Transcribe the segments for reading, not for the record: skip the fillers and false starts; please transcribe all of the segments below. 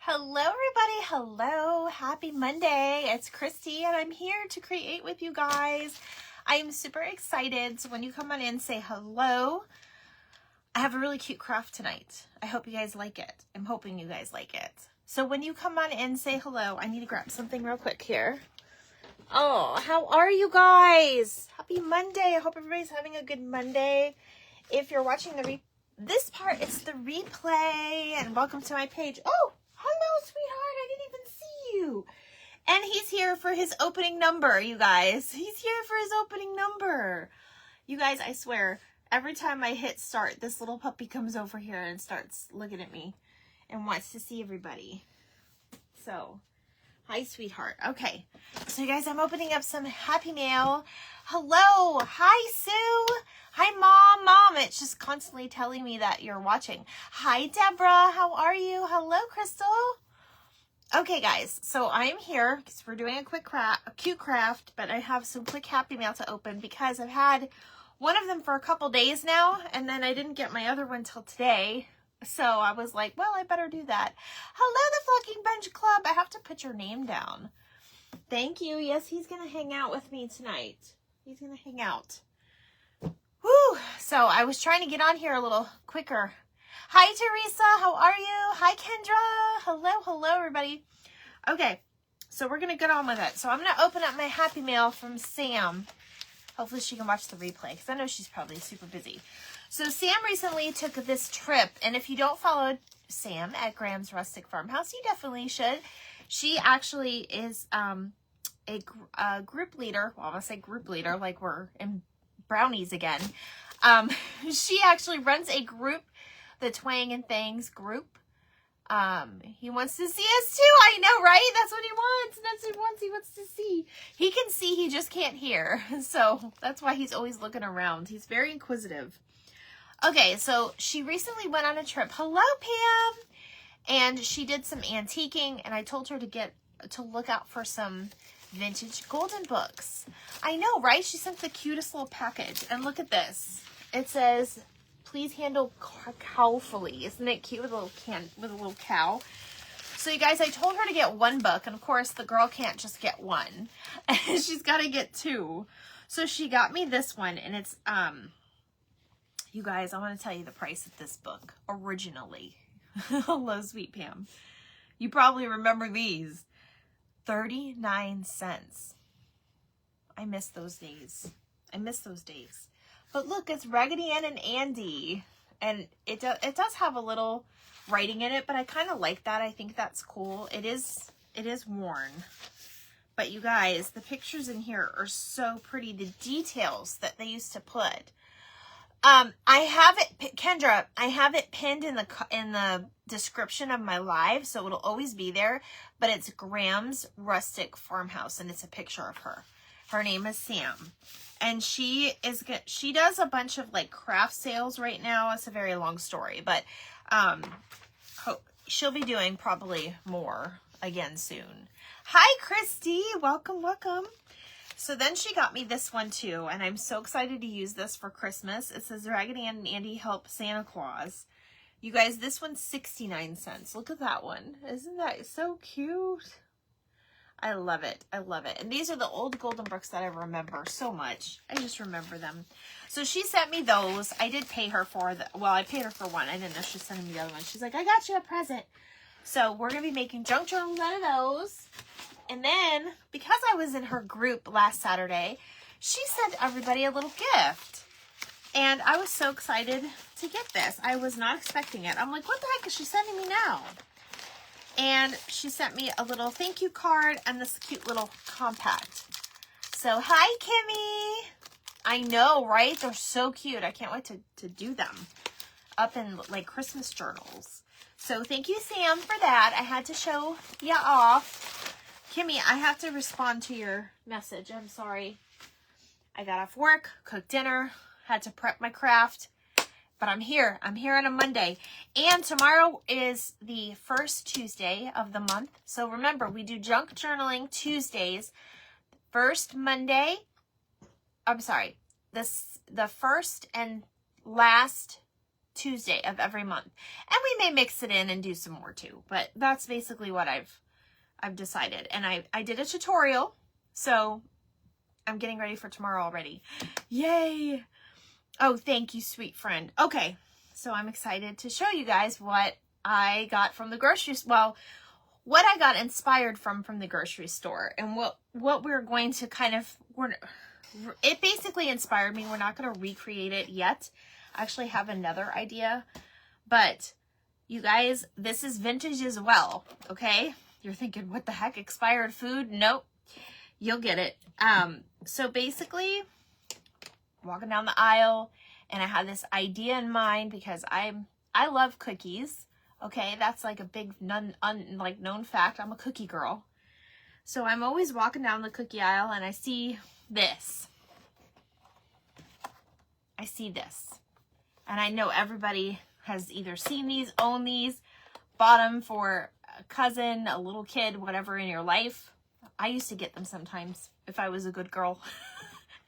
Hello, everybody. Hello. Happy Monday. It's Christy, and I'm here to create with you guys. I am super excited. So when you come on in, say hello. I have a really cute craft tonight. I hope you guys like it. I'm hoping you guys like it. So when you come on in, say hello. I need to grab something real quick here. Oh, how are you guys? Happy Monday. I hope everybody's having a good Monday. If you're watching this part, it's the replay, and welcome to my page. Oh, hello, sweetheart. I didn't even see you. And he's here for his opening number, you guys. He's here for his opening number. You guys, I swear, every time I hit start, this little puppy comes over here and starts looking at me and wants to see everybody. So, hi, sweetheart. Okay, so you guys, I'm opening up some Happy Mail. Hello. Hi, Sue. Hi, Mom. Mom, it's just constantly telling me that you're watching. Hi, Deborah. How are you? Hello, Crystal. Okay, guys, so I'm here because we're doing a cute craft, but I have some quick Happy Mail to open because I've had one of them for a couple days now, and then I didn't get my other one till today. So I was like, well, I better do that. Hello, the Flocking Bench Club. I have to put your name down. Thank you. Yes, he's going to hang out with me tonight. He's going to hang out. Woo! So I was trying to get on here a little quicker. Hi, Teresa. How are you? Hi, Kendra. Hello, everybody. Okay, so we're going to get on with it. So I'm going to open up my Happy Mail from Sam. Hopefully she can watch the replay because I know she's probably super busy. So Sam recently took this trip, and if you don't follow Sam at Graham's Rustic Farmhouse, you definitely should. She actually is a group leader. Well, I'm going to say group leader like we're in brownies again. She actually runs a group, the Twang and Thangs group. He wants to see us too. I know, right? That's what he wants. That's what he wants. He wants to see. He can see, he just can't hear. So that's why he's always looking around. He's very inquisitive. Okay, so she recently went on a trip. Hello, Pam. And she did some antiquing, and I told her to look out for some vintage golden books. I know, right? She sent the cutest little package. And look at this. It says, please handle cowfully. Isn't it cute with a little cow? So you guys, I told her to get one book, and of course the girl can't just get one. She's got to get two. So she got me this one, and it's you guys, I want to tell you the price of this book originally. Hello, sweet Pam. You probably remember these. 39 cents. I miss those days. But look, it's Raggedy Ann and Andy. And it does have a little writing in it, but I kind of like that. I think that's cool. It is worn. But you guys, the pictures in here are so pretty. The details that they used to put. I have it, Kendra, I have it pinned in the description of my live, so it'll always be there, but it's Graham's Rustic Farmhouse, and it's a picture of her. Her name is Sam, and she does a bunch of like craft sales right now. It's a very long story, but she'll be doing probably more again soon. Hi, Christy. Welcome. So then she got me this one too, and I'm so excited to use this for Christmas. It says Raggedy Ann and Andy Help Santa Claus. You guys, this one's 69 cents. Look at that one. Isn't that so cute? I love it. And these are the old golden books that I remember so much. I just remember them. So she sent me those. I did pay her for I paid her for one. I didn't know she was sending me the other one. She's like, I got you a present. So we're going to be making junk journals out of those. And then, because I was in her group last Saturday, she sent everybody a little gift. And I was so excited to get this. I was not expecting it. I'm like, what the heck is she sending me now? And she sent me a little thank you card and this cute little compact. So, hi, Kimmy. I know, right? They're so cute. I can't wait to do them up in, like, Christmas journals. So, thank you, Sam, for that. I had to show ya off. Kimmy, I have to respond to your message. I'm sorry. I got off work, cooked dinner, had to prep my craft, but I'm here. I'm here on a Monday. And tomorrow is the first Tuesday of the month. So remember, we do junk journaling Tuesdays. First Monday, I'm sorry, the first and last Tuesday of every month. And we may mix it in and do some more too, but that's basically what I've decided. And I did a tutorial, so I'm getting ready for tomorrow already. Yay! Oh, thank you, sweet friend. Okay, so I'm excited to show you guys what I got from the grocery store. Well, what I got inspired from the grocery store, and what we're going to kind of, it basically inspired me. We're not going to recreate it yet. I actually have another idea, but you guys, this is vintage as well, okay? You're thinking, what the heck, expired food? Nope, you'll get it. So basically, walking down the aisle, and I had this idea in mind because I love cookies. Okay, that's like a big known fact. I'm a cookie girl. So I'm always walking down the cookie aisle and I see this. I see this. And I know everybody has either seen these, own these, bought them for a cousin, a little kid, whatever in your life. I used to get them sometimes if I was a good girl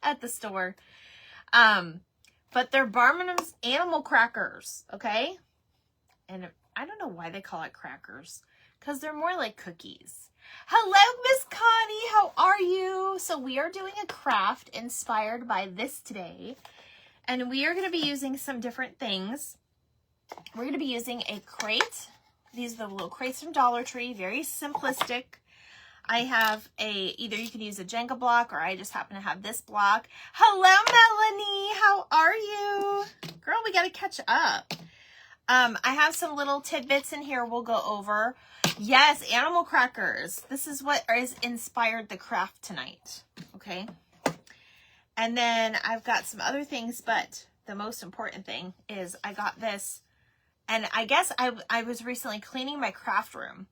at the store. But they're Barnum's Animal Crackers, okay? And I don't know why they call it crackers, because they're more like cookies. Hello, Miss Connie, how are you? So we are doing a craft inspired by this today, and we are going to be using some different things. We're going to be using a crate. These are the little crates from Dollar Tree, very simplistic. I have either you can use a Jenga block, or I just happen to have this block. Hello, Melanie, how are you? Girl, we got to catch up. I have some little tidbits in here we'll go over. Yes, animal crackers. This is what is inspired the craft tonight, okay? And then I've got some other things, but the most important thing is I got this. And I guess I was recently cleaning my craft room,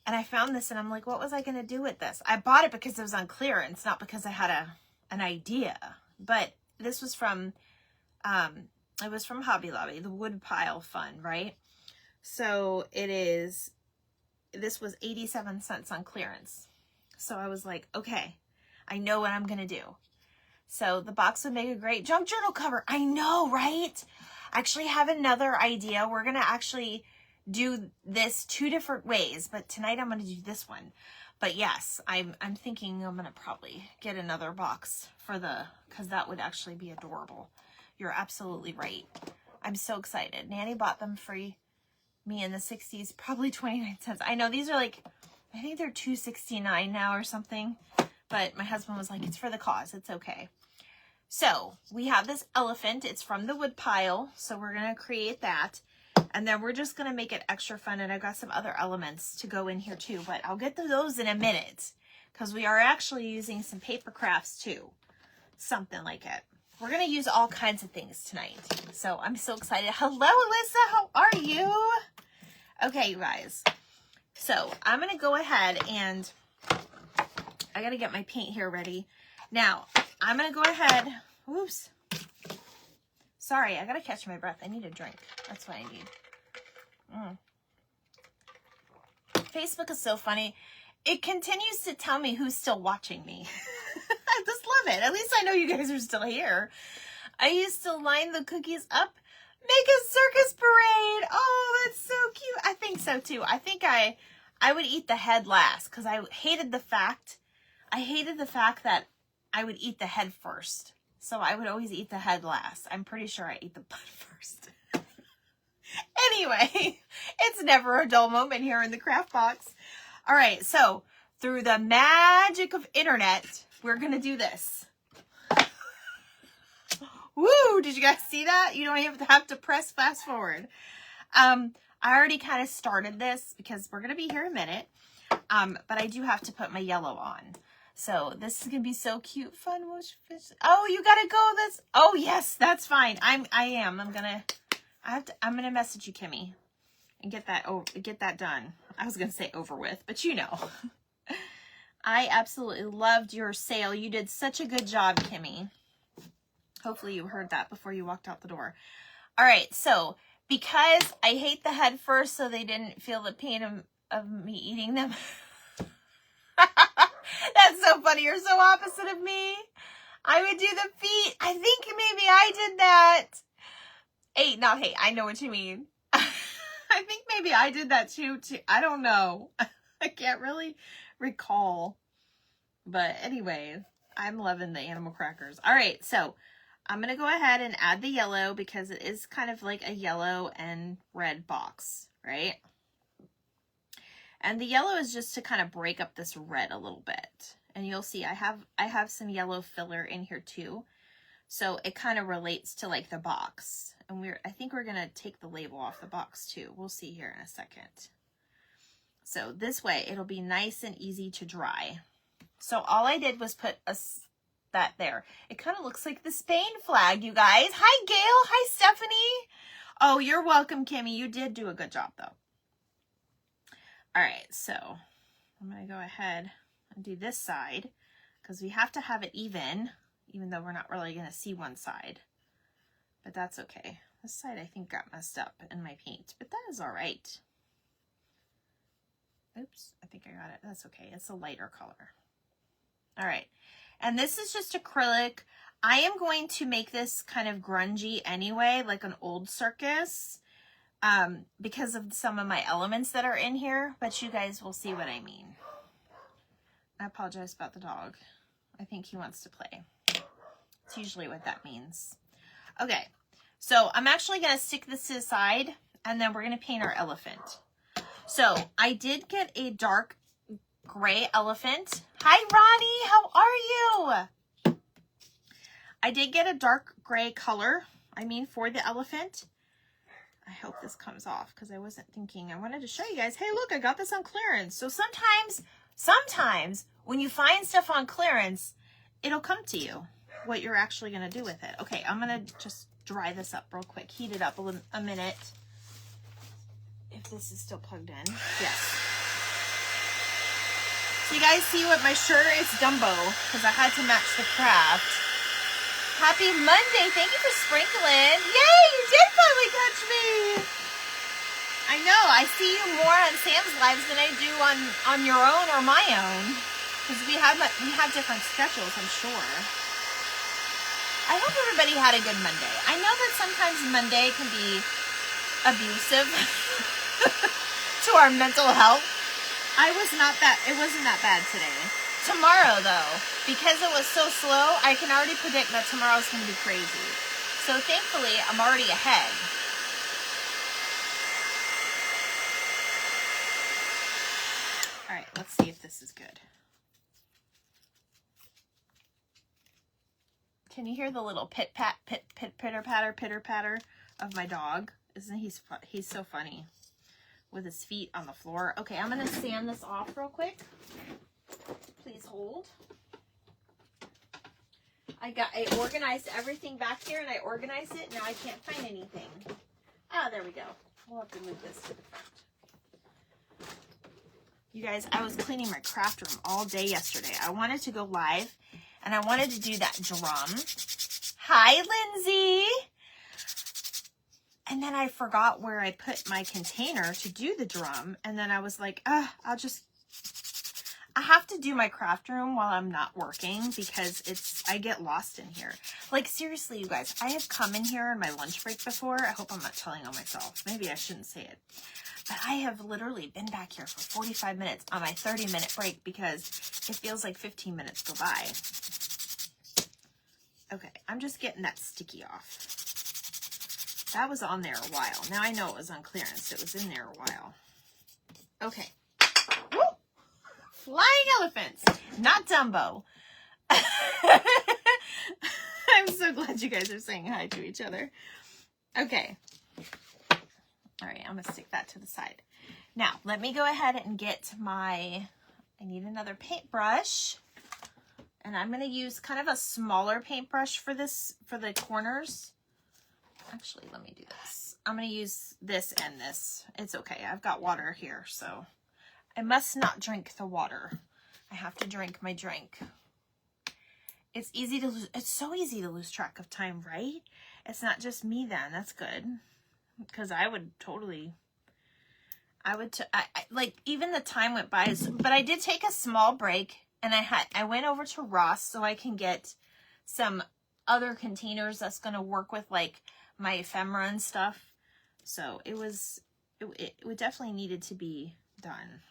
and I found this, and I'm like, what was I going to do with this? I bought it because it was on clearance, not because I had an idea. But this was from... it was from Hobby Lobby, the wood pile fun, right? So this was 87 cents on clearance. So I was like, okay, I know what I'm going to do. So the box would make a great junk journal cover. I know, right? I actually have another idea. We're going to actually do this 2 different ways, but tonight I'm going to do this one. But yes, I'm thinking I'm going to probably get another box because that would actually be adorable. You're absolutely right. I'm so excited. Nanny bought them for me in the 60s, probably 29 cents. I know these are like, I think they're $2.69 now or something, but my husband was like, it's for the cause. It's okay. So we have this elephant. It's from the wood pile. So we're going to create that. And then we're just going to make it extra fun. And I've got some other elements to go in here too, but I'll get to those in a minute because we are actually using some paper crafts too. Something like it. We're going to use all kinds of things tonight. So I'm so excited. Hello, Alyssa. How are you? Okay, you guys. So I'm going to go ahead and I got to get my paint here ready. Now, I'm going to go ahead. Whoops. Sorry, I got to catch my breath. I need a drink. That's what I need. Facebook is so funny. It continues to tell me who's still watching me. I just love it. At least I know you guys are still here. I used to line the cookies up, make a circus parade. Oh, that's so cute. I think so too. I think I would eat the head last because I hated the fact that I would eat the head first. So I would always eat the head last. I'm pretty sure I ate the butt first. Anyway, it's never a dull moment here in the craft box. All right, so through the magic of internet, we're going to do this. Woo! Did you guys see that? You don't even have to press fast forward. I already kind of started this because we're going to be here a minute. But I do have to put my yellow on. So this is going to be so cute. Fun. Oh, you got to go this. Oh, yes, that's fine. I'm going to message you, Kimmy, and get that done. I was going to say over with, but you know. I absolutely loved your sale. You did such a good job, Kimmy. Hopefully you heard that before you walked out the door. All right, so because I hate the head first, so they didn't feel the pain of me eating them. That's so funny. You're so opposite of me. I would do the feet. I think maybe I did that. Hate, not hate. I know what you mean. I think maybe I did that too. I don't know. I can't really recall. But anyway, I'm loving the animal crackers. All right, so I'm going to go ahead and add the yellow because it is kind of like a yellow and red box, right? And the yellow is just to kind of break up this red a little bit. And you'll see I have some yellow filler in here too. So it kind of relates to like the box. And I think we're going to take the label off the box too. We'll see here in a second. So this way it'll be nice and easy to dry. So all I did was put that there. It kind of looks like the Spain flag, you guys. Hi, Gail. Hi, Stephanie. Oh, you're welcome, Kimmy. You did do a good job, though. All right, so I'm going to go ahead and do this side because we have to have it even though we're not really going to see one side. But that's okay. This side, I think, got messed up in my paint, but that is all right. Oops, I think I got it. That's okay. It's a lighter color. All right, and this is just acrylic. I am going to make this kind of grungy anyway, like an old circus, because of some of my elements that are in here, but you guys will see what I mean. I apologize about the dog. I think he wants to play. It's usually what that means. Okay, so I'm actually going to stick this to the side, and then we're going to paint our elephant. So I did get a dark gray elephant. Hi, Ronnie. How are you? I did get a dark gray color, for the elephant. I hope this comes off because I wasn't thinking. I wanted to show you guys, hey, look, I got this on clearance. So sometimes when you find stuff on clearance, it'll come to you what you're actually going to do with it. Okay, I'm going to just dry this up real quick. Heat it up a minute. If this is still plugged in. Yes. So you guys see what my shirt is? Dumbo, because I had to match the craft. Happy Monday. Thank you for sprinkling. Yay, you did finally catch me. I know. I see you more on Sam's lives than I do on your own or my own. Because we have different schedules, I'm sure. I hope everybody had a good Monday. I know that sometimes Monday can be abusive to our mental health. It wasn't that bad today. Tomorrow, though, because it was so slow, I can already predict that tomorrow's going to be crazy. So thankfully, I'm already ahead. All right, let's see if this is good. Can you hear the little pitter patter of my dog? Isn't he's so funny with his feet on the floor? Okay, I'm gonna sand this off real quick. Please hold. I organized everything back here and I organized it. Now I can't find anything. Ah, there we go. We'll have to move this to the front. You guys, I was cleaning my craft room all day yesterday. I wanted to go live and I wanted to do that drum. Hi, Lindsay. And then I forgot where I put my container to do the drum. And then I was like, I have to do my craft room while I'm not working because I get lost in here. Like, seriously, you guys, I have come in here on my lunch break before. I hope I'm not telling on myself. Maybe I shouldn't say it. But I have literally been back here for 45 minutes on my 30-minute break because it feels like 15 minutes go by. Okay, I'm just getting that sticky off. That was on there a while. Now I know it was on clearance. It was in there a while. Okay. Woo! Flying elephants, not Dumbo. I'm so glad you guys are saying hi to each other. Okay. All right, I'm going to stick that to the side. Now, let me go ahead and get I need another paintbrush. And I'm going to use kind of a smaller paintbrush for the corners. Actually, let me do this. I'm going to use this and this. It's okay. I've got water here, so I must not drink the water. I have to drink my drink. It's so easy to lose track of time, right? It's not just me then. That's good. Because I would like, even the time went by. But I did take a small break, and I went over to Ross so I can get some other containers that's going to work with, like, my ephemera and stuff. So it definitely needed to be done.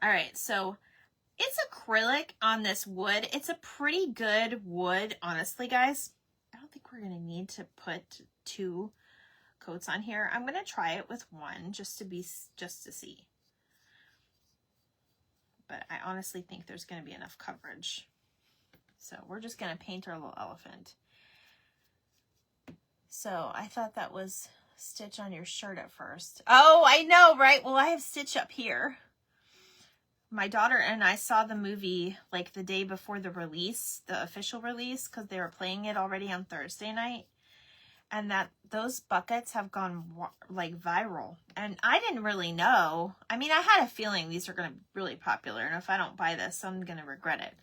All right, so it's acrylic on this wood. It's a pretty good wood, honestly, guys. I don't think we're gonna need to put 2 coats on here. I'm gonna try it with 1 just to see. But I honestly think there's gonna be enough coverage. So we're just gonna paint our little elephant. So I thought that was stitch on your shirt at first. Oh, I know, right? Well, I have stitch up here. My daughter and I saw the movie like the day before the release, the official release, because they were playing it already on Thursday night. And those buckets have gone like viral. And I didn't really know. I mean, I had a feeling these are going to be really popular. And if I don't buy this, I'm going to regret it.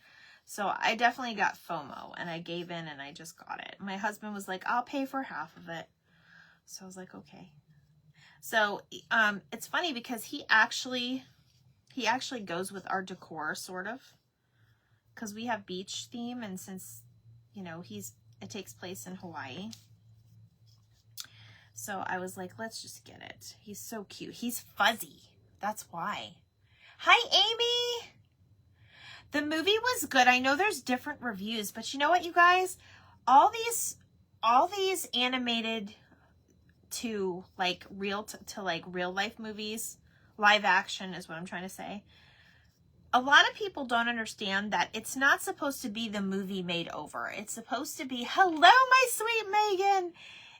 So I definitely got FOMO and I gave in and I just got it. My husband was like, I'll pay for half of it. So I was like, okay. So it's funny because he actually goes with our decor, sort of, because we have beach theme, and since, you know, it takes place in Hawaii. So I was like, let's just get it. He's so cute. He's fuzzy. That's why. Hi, Amy. The movie was good. I know there's different reviews, but you know what, you guys? All these animated to like real life movies, live action is what I'm trying to say. A lot of people don't understand that it's not supposed to be the movie made over. It's supposed to be, hello, my sweet Megan.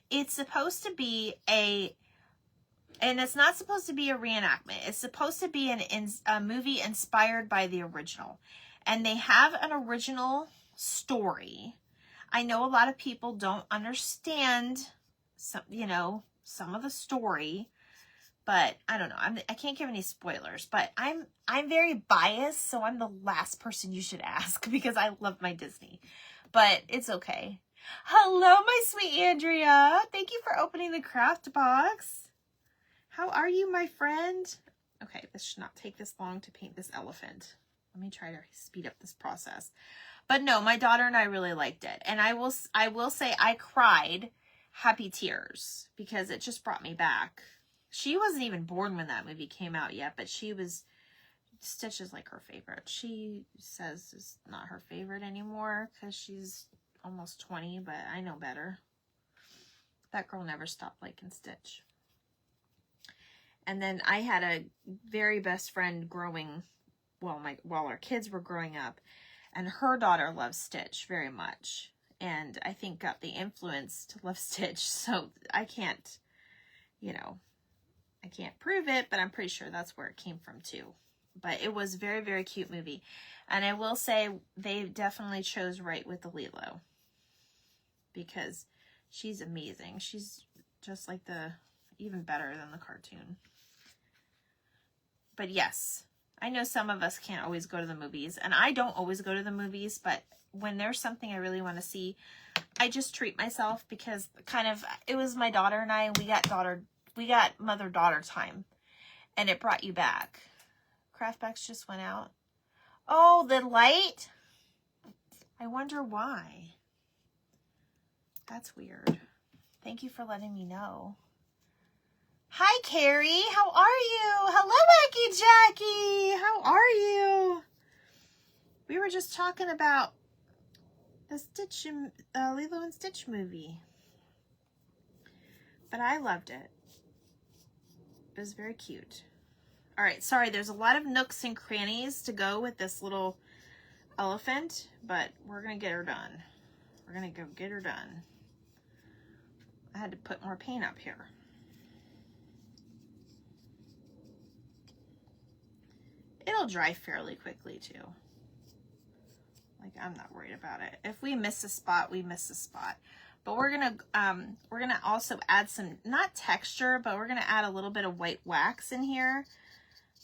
It's supposed to be and it's not supposed to be a reenactment. It's supposed to be a movie inspired by the original. And they have an original story. I know a lot of people don't understand some of the story, but I don't know. I can't give any spoilers, but I'm very biased, so I'm the last person you should ask because I love my Disney. But it's okay. Hello, my sweet Andrea. Thank you for opening the craft box. How are you, my friend? Okay, this should not take this long to paint this elephant. Let me try to speed up this process. But no, my daughter and I really liked it. And I will say I cried happy tears because it just brought me back. She wasn't even born when that movie came out yet, but Stitch is like her favorite. She says it's not her favorite anymore because she's almost 20, but I know better. That girl never stopped liking Stitch. And then I had a very best friend while our kids were growing up, and her daughter loves Stitch very much, and I think got the influence to love Stitch. So I can't prove it, but I'm pretty sure that's where it came from too. But it was a very, very cute movie. And I will say they definitely chose right with the Lilo, because she's amazing. She's just like even better than the cartoon. But yes, I know some of us can't always go to the movies, and I don't always go to the movies, but when there's something I really want to see, I just treat myself, because it was my daughter and I, and we got mother-daughter time, and it brought you back. Craftbacks just went out. Oh, the light? I wonder why. That's weird. Thank you for letting me know. Hi, Carrie. How are you? Hello, Becky Jackie. How are you? We were just talking about the Lilo and Stitch movie. But I loved it. It was very cute. All right, sorry, there's a lot of nooks and crannies to go with this little elephant, but we're going to get her done. We're going to go get her done. I had to put more paint up here. It'll dry fairly quickly too. Like, I'm not worried about it. If we miss a spot, we miss a spot. But we're gonna also add some, not texture, but we're gonna add a little bit of white wax in here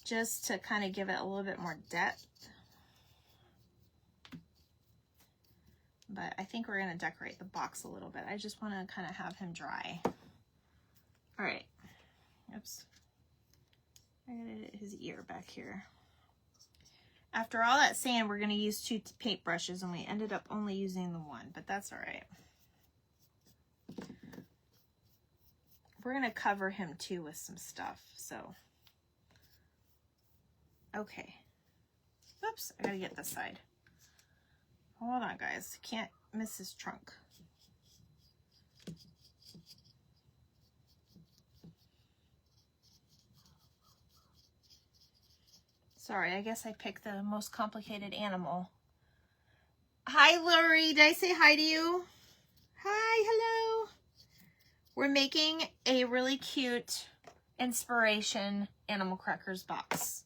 just to kind of give it a little bit more depth. But I think we're gonna decorate the box a little bit. I just want to kind of have him dry. All right. Oops. I gotta his ear back here. After all that sand, we're going to use 2 paintbrushes, and we ended up only using the one, but that's all right. we're going to cover him too with some stuff. So, okay. Oops, I got to get this side. Hold on, guys. Can't miss his trunk. Sorry, I guess I picked the most complicated animal. Hi, Lori. Did I say hi to you? Hi, hello. We're making a really cute inspiration Animal Crackers box.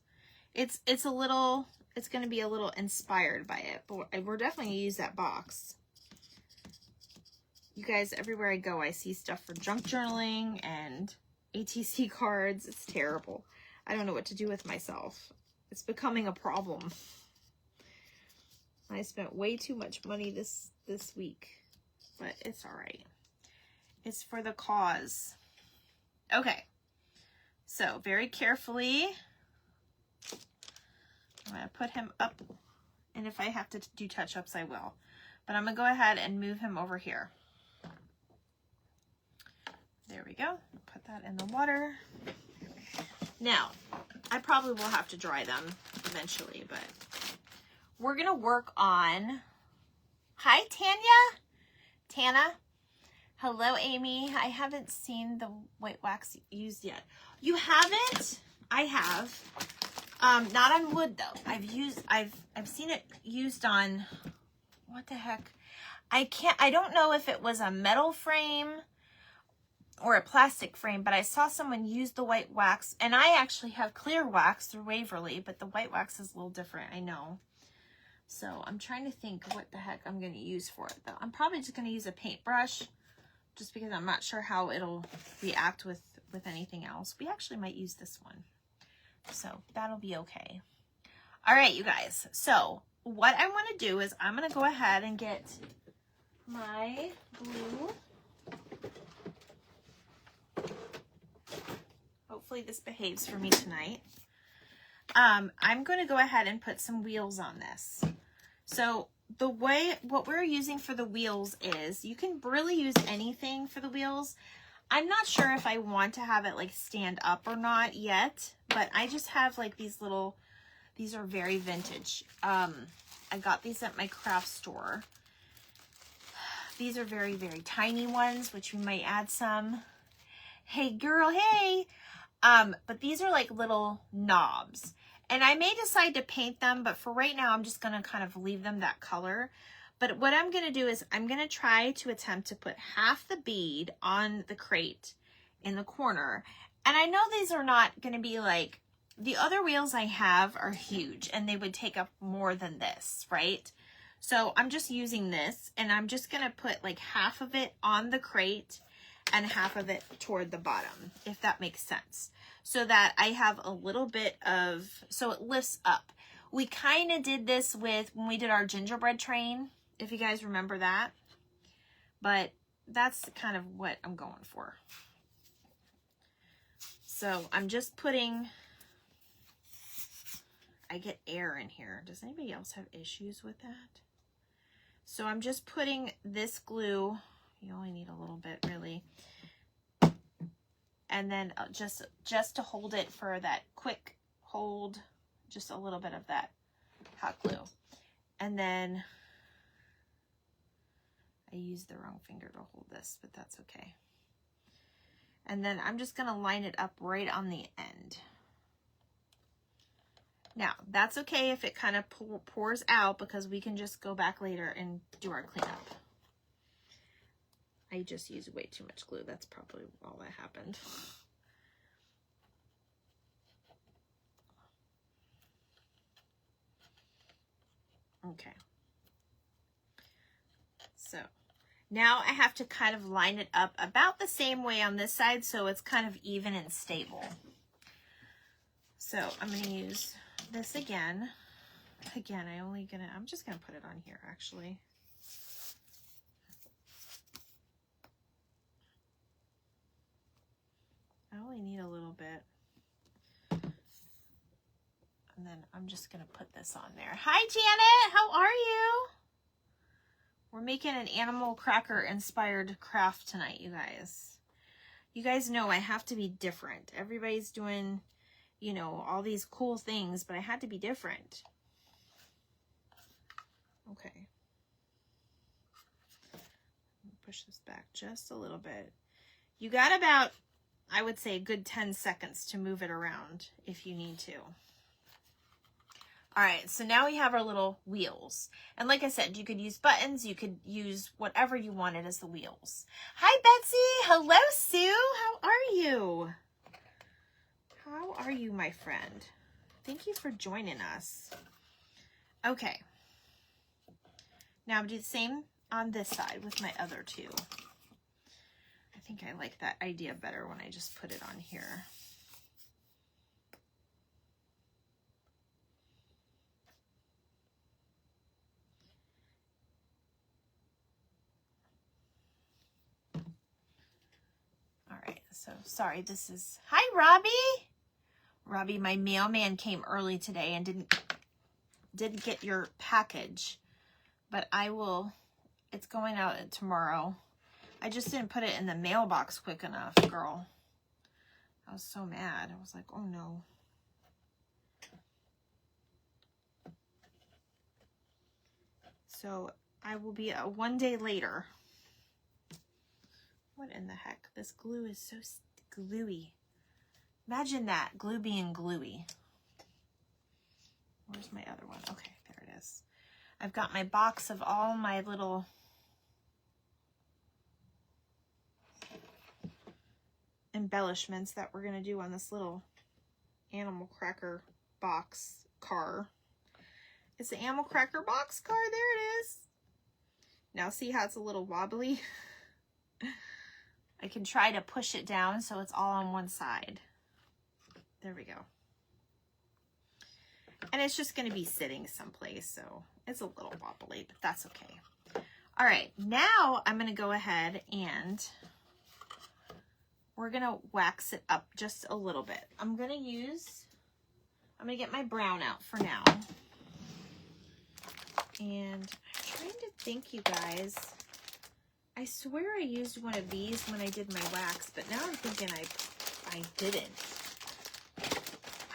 It's going to be a little inspired by it, but we're definitely going to use that box. You guys, everywhere I go, I see stuff for junk journaling and ATC cards. It's terrible. I don't know what to do with myself. It's becoming a problem. I spent way too much money this week, but it's all right. It's for the cause. Okay. So very carefully, I'm going to put him up, and if I have to do touch-ups, I will. But I'm going to go ahead and move him over here. There we go. Put that in the water. Now, I probably will have to dry them eventually, but we're going to work on... Hi, Tanya. Tana. Hello, Amy. I haven't seen the white wax used yet. You haven't? I have. Not on wood though. I've seen it used on, what the heck? I don't know if it was a metal frame or a plastic frame, but I saw someone use the white wax, and I actually have clear wax through Waverly, but the white wax is a little different, I know. So I'm trying to think what the heck I'm going to use for it though. I'm probably just going to use a paintbrush, just because I'm not sure how it'll react with anything else. We actually might use this one. So that'll be okay. All right, you guys. So what I want to do is I'm going to go ahead and get my glue. Hopefully this behaves for me tonight. I'm going to go ahead and put some wheels on this. So what we're using for the wheels is, you can really use anything for the wheels. I'm not sure if I want to have it like stand up or not yet, but I just have like these are very vintage. I got these at my craft store. These are very, very tiny ones, which we might add some. Hey girl, hey. But these are like little knobs. And I may decide to paint them, but for right now, I'm just going to kind of leave them that color. But what I'm going to do is I'm going to try to attempt to put half the bead on the crate in the corner. And I know these are not going to be like, the other wheels I have are huge and they would take up more than this, right? So I'm just using this, and I'm just going to put like half of it on the crate and half of it toward the bottom, if that makes sense. So that I have a little bit of, so it lifts up. We kind of did this with, when we did our gingerbread train, if you guys remember that. But that's kind of what I'm going for. So I'm just putting, I get air in here. Does anybody else have issues with that? So I'm just putting this glue, you only need a little bit really. And then just to hold it for that quick hold, just a little bit of that hot glue. And then I used the wrong finger to hold this, but that's okay. And then I'm just going to line it up right on the end. Now, that's okay if it kind of pours out, because we can just go back later and do our cleanup. I just used way too much glue. That's probably all that happened. Okay. So now I have to kind of line it up about the same way on this side, so it's kind of even and stable. So I'm going to use this again. Again, I'm just going to put it on here actually. I only need a little bit. And then I'm just going to put this on there. Hi, Janet. How are you? We're making an animal cracker inspired craft tonight, you guys. You guys know I have to be different. Everybody's doing, you know, all these cool things, but I had to be different. Okay. Push this back just a little bit. You got about, I would say, a good 10 seconds to move it around if you need to. All right, so now we have our little wheels. And like I said, you could use buttons, you could use whatever you wanted as the wheels. Hi, Betsy. Hello, Sue. How are you? How are you, my friend? Thank you for joining us. Okay. Now I'm doing the same on this side with my other two. I think I like that idea better when I just put it on here. All right, so sorry, this is, hi, Robbie. Robbie, my mailman came early today and didn't get your package, but I will, it's going out tomorrow. I just didn't put it in the mailbox quick enough, girl. I was so mad. I was like, oh no. So I will be 1 day later. What in the heck? This glue is so gluey. Imagine that, glue being gluey. Where's my other one? Okay, there it is. I've got my box of all my little embellishments that we're going to do on this little animal cracker box car. It's the animal cracker box car. There it is. Now see how it's a little wobbly? I can try to push it down so it's all on one side. There we go. And it's just going to be sitting someplace, so it's a little wobbly, but that's okay. All right, now I'm going to go ahead and we're going to wax it up just a little bit. I'm going to get my brown out for now. And I'm trying to think, you guys. I swear I used one of these when I did my wax, but now I'm thinking I didn't.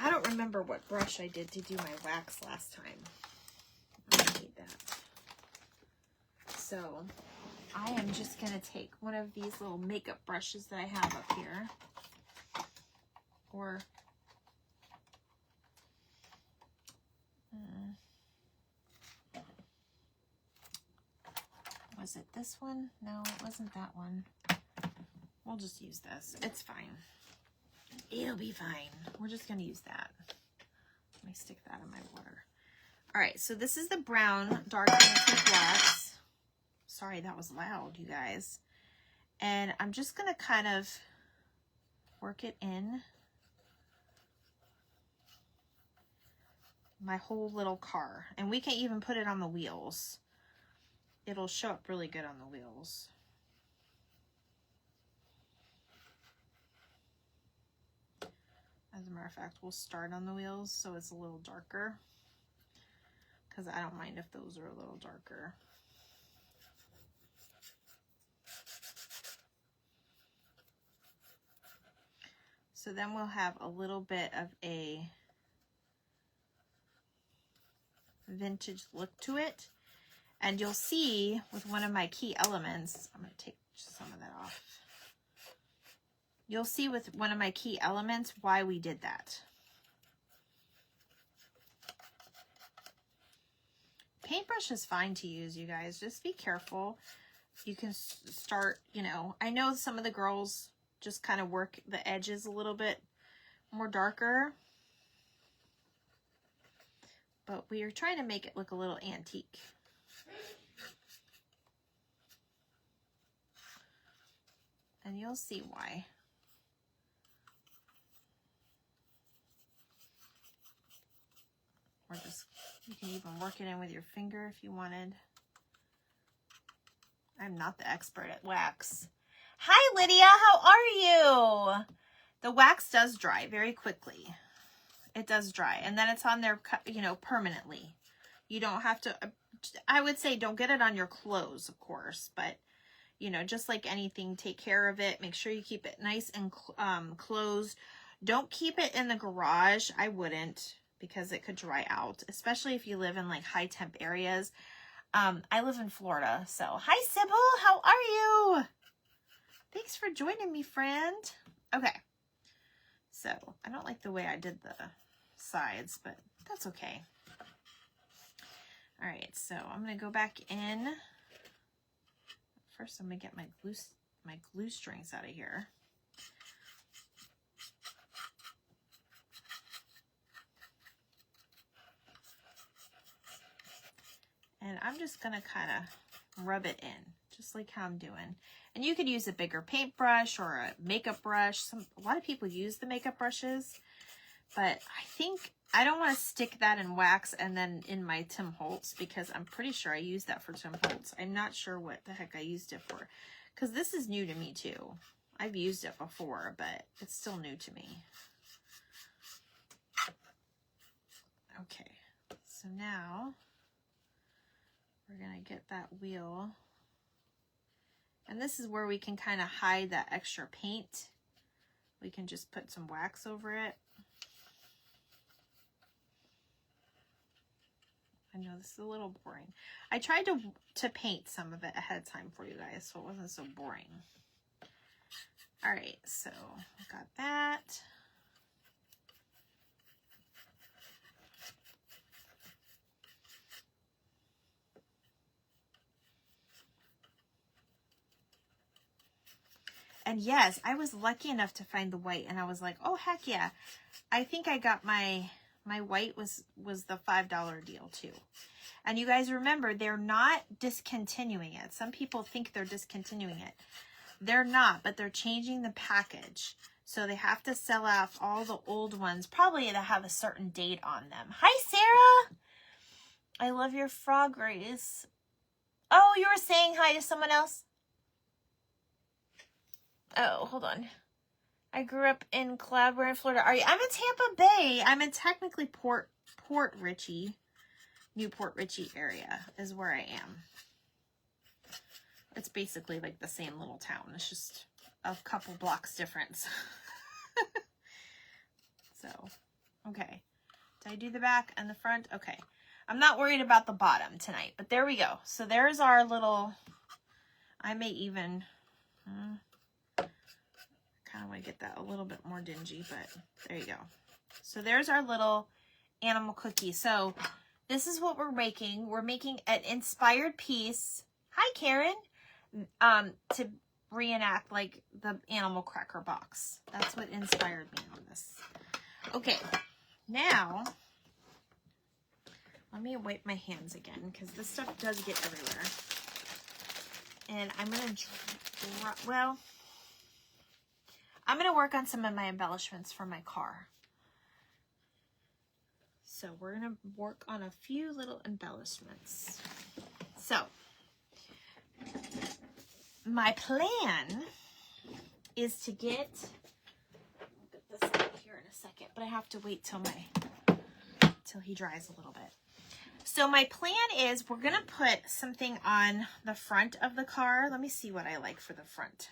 I don't remember what brush I did to do my wax last time. I hate that. So I am just going to take one of these little makeup brushes that I have up here. Or was it this one? No, it wasn't that one. We'll just use this. It's fine. It'll be fine. We're just going to use that. Let me stick that in my water. All right, so this is the brown dark antique wax. Sorry, that was loud, you guys. And I'm just going to kind of work it in my whole little car. And we can even put it on the wheels. It'll show up really good on the wheels. As a matter of fact, we'll start on the wheels so it's a little darker, because I don't mind if those are a little darker. So then we'll have a little bit of a vintage look to it. And you'll see with one of my key elements, I'm going to take some of that off. You'll see with one of my key elements why we did that. Paintbrush is fine to use, you guys. Just be careful. You can start, you know, I know some of the girls just kind of work the edges a little bit more darker. But we are trying to make it look a little antique. And you'll see why. Or just, you can even work it in with your finger if you wanted. I'm not the expert at wax. Hi, Lydia, how are you? The wax does dry very quickly. It does dry, and then it's on there, you know, permanently. You don't have to, I would say don't get it on your clothes, of course, but you know, just like anything, take care of it. Make sure you keep it nice and closed. Don't keep it in the garage. I wouldn't, because it could dry out, especially if you live in like high temp areas. I live in Florida, so hi Sybil, how are you? Thanks for joining me, friend. Okay, so I don't like the way I did the sides, but that's okay. All right, so I'm gonna go back in. First, I'm gonna get my glue strings out of here. And I'm just gonna kind of rub it in, just like how I'm doing. And you could use a bigger paintbrush or a makeup brush. A lot of people use the makeup brushes, but I think I don't want to stick that in wax and then in my Tim Holtz, because I'm pretty sure I used that for Tim Holtz. I'm not sure what the heck I used it for, because this is new to me too. I've used it before, but it's still new to me. Okay, so now we're gonna get that wheel. And this is where we can kind of hide that extra paint. We can just put some wax over it. I know this is a little boring. I tried to paint some of it ahead of time for you guys, so it wasn't so boring. All right, so I got that. And yes, I was lucky enough to find the white, and I was like, oh, heck yeah. I think I got my white was the $5 deal too. And you guys remember, they're not discontinuing it. Some people think they're discontinuing it. They're not, but they're changing the package. So they have to sell off all the old ones, probably that have a certain date on them. Hi, Sarah. I love your frog race. Oh, you were saying hi to someone else? Oh, hold on. I grew up in Cloudware in Florida. Are you? I'm in Tampa Bay. I'm in technically Port Richey, Newport Richey area is where I am. It's basically like the same little town. It's just a couple blocks difference. So, okay. Did I do the back and the front? Okay. I'm not worried about the bottom tonight, but there we go. So there's our little, I may even, kind of want to get that a little bit more dingy, but there you go. So there's our little animal cookie. So this is what we're making. We're making an inspired piece. Hi, Karen. To reenact like the animal cracker box. That's what inspired me on this. Okay, now let me wipe my hands again, because this stuff does get everywhere. And I'm gonna I'm going to work on some of my embellishments for my car. So we're going to work on a few little embellishments. So my plan is to get, I'll get this out here in a second, but I have to wait till he dries a little bit. So my plan is we're going to put something on the front of the car. Let me see what I like for the front.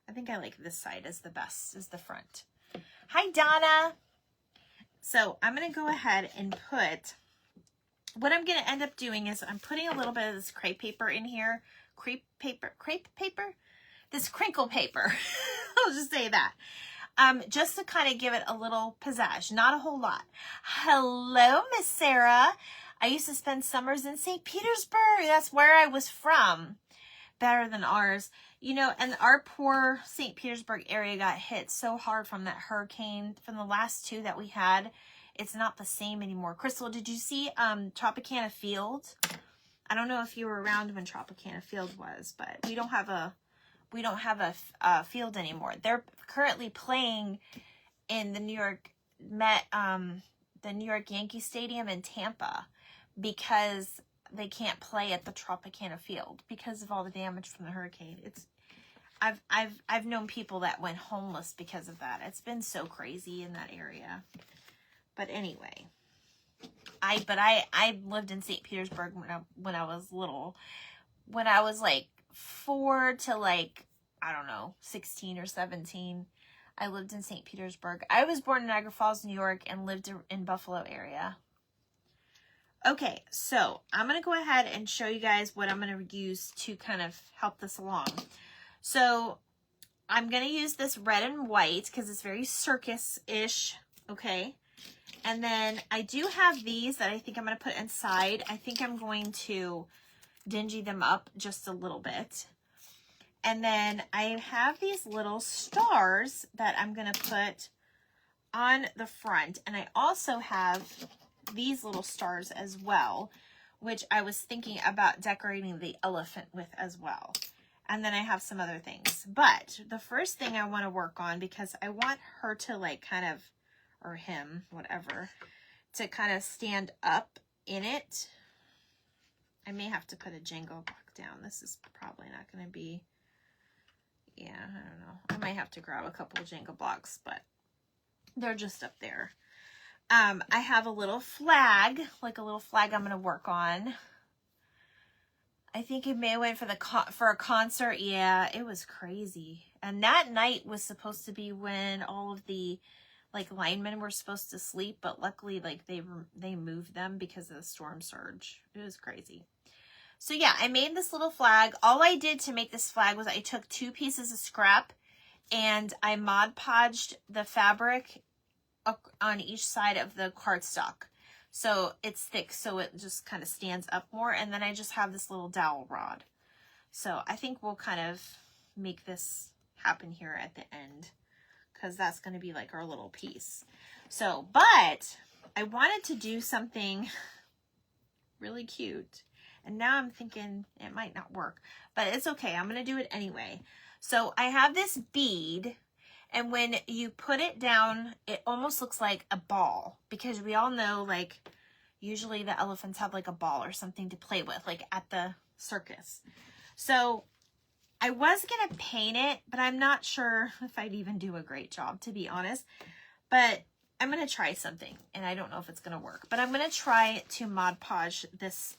I think I like this side as the best, is the front. Hi, Donna. So I'm going to go ahead and put, what I'm going to end up doing is I'm putting a little bit of this crepe paper in here. Crepe paper? This crinkle paper. I'll just say that. Just to kind of give it a little pizzazz. Not a whole lot. Hello, Miss Sarah. I used to spend summers in St. Petersburg. That's where I was from. Better than ours. You know, and our poor St. Petersburg area got hit so hard from that hurricane, from the last two that we had. It's not the same anymore. Crystal, did you see Tropicana Field? I don't know if you were around when Tropicana Field was, but we don't have a field anymore. They're currently playing in the New York Yankee Stadium in Tampa, because they can't play at the Tropicana Field because of all the damage from the hurricane. I've known people that went homeless because of that. It's been so crazy in that area. But anyway, I lived in St. Petersburg when I was little. When I was like 4 to like, I don't know, 16 or 17. I lived in St. Petersburg. I was born in Niagara Falls, New York, and lived in Buffalo area. Okay, so I'm going to go ahead and show you guys what I'm going to use to kind of help this along. So I'm going to use this red and white because it's very circus-ish, okay? And then I do have these that I think I'm going to put inside. I think I'm going to dingy them up just a little bit. And then I have these little stars that I'm going to put on the front. And I also have these little stars as well, which I was thinking about decorating the elephant with as well. And then I have some other things. But the first thing I want to work on, because I want her to like kind of, or him, whatever, to kind of stand up in it. I may have to put a Jenga block down. This is probably not going to be, yeah, I don't know. I might have to grab a couple of Jenga blocks, but they're just up there. I have a little flag, like a little flag I'm going to work on. I think it may have went for a concert. Yeah, it was crazy. And that night was supposed to be when all of the like linemen were supposed to sleep, but luckily like they moved them because of the storm surge. It was crazy. So yeah, I made this little flag. All I did to make this flag was I took 2 pieces of scrap and I Mod Podged the fabric on each side of the cardstock. So it's thick, so it just kind of stands up more. And then I just have this little dowel rod. So I think we'll kind of make this happen here at the end, because that's going to be like our little piece. So, but I wanted to do something really cute. And now I'm thinking it might not work, but it's okay. I'm going to do it anyway. So I have this bead, and when you put it down, it almost looks like a ball, because we all know, like, usually the elephants have like a ball or something to play with, like at the circus. So I was going to paint it, but I'm not sure if I'd even do a great job, to be honest. But I'm going to try something, and I don't know if it's going to work. But I'm going to try to Mod Podge this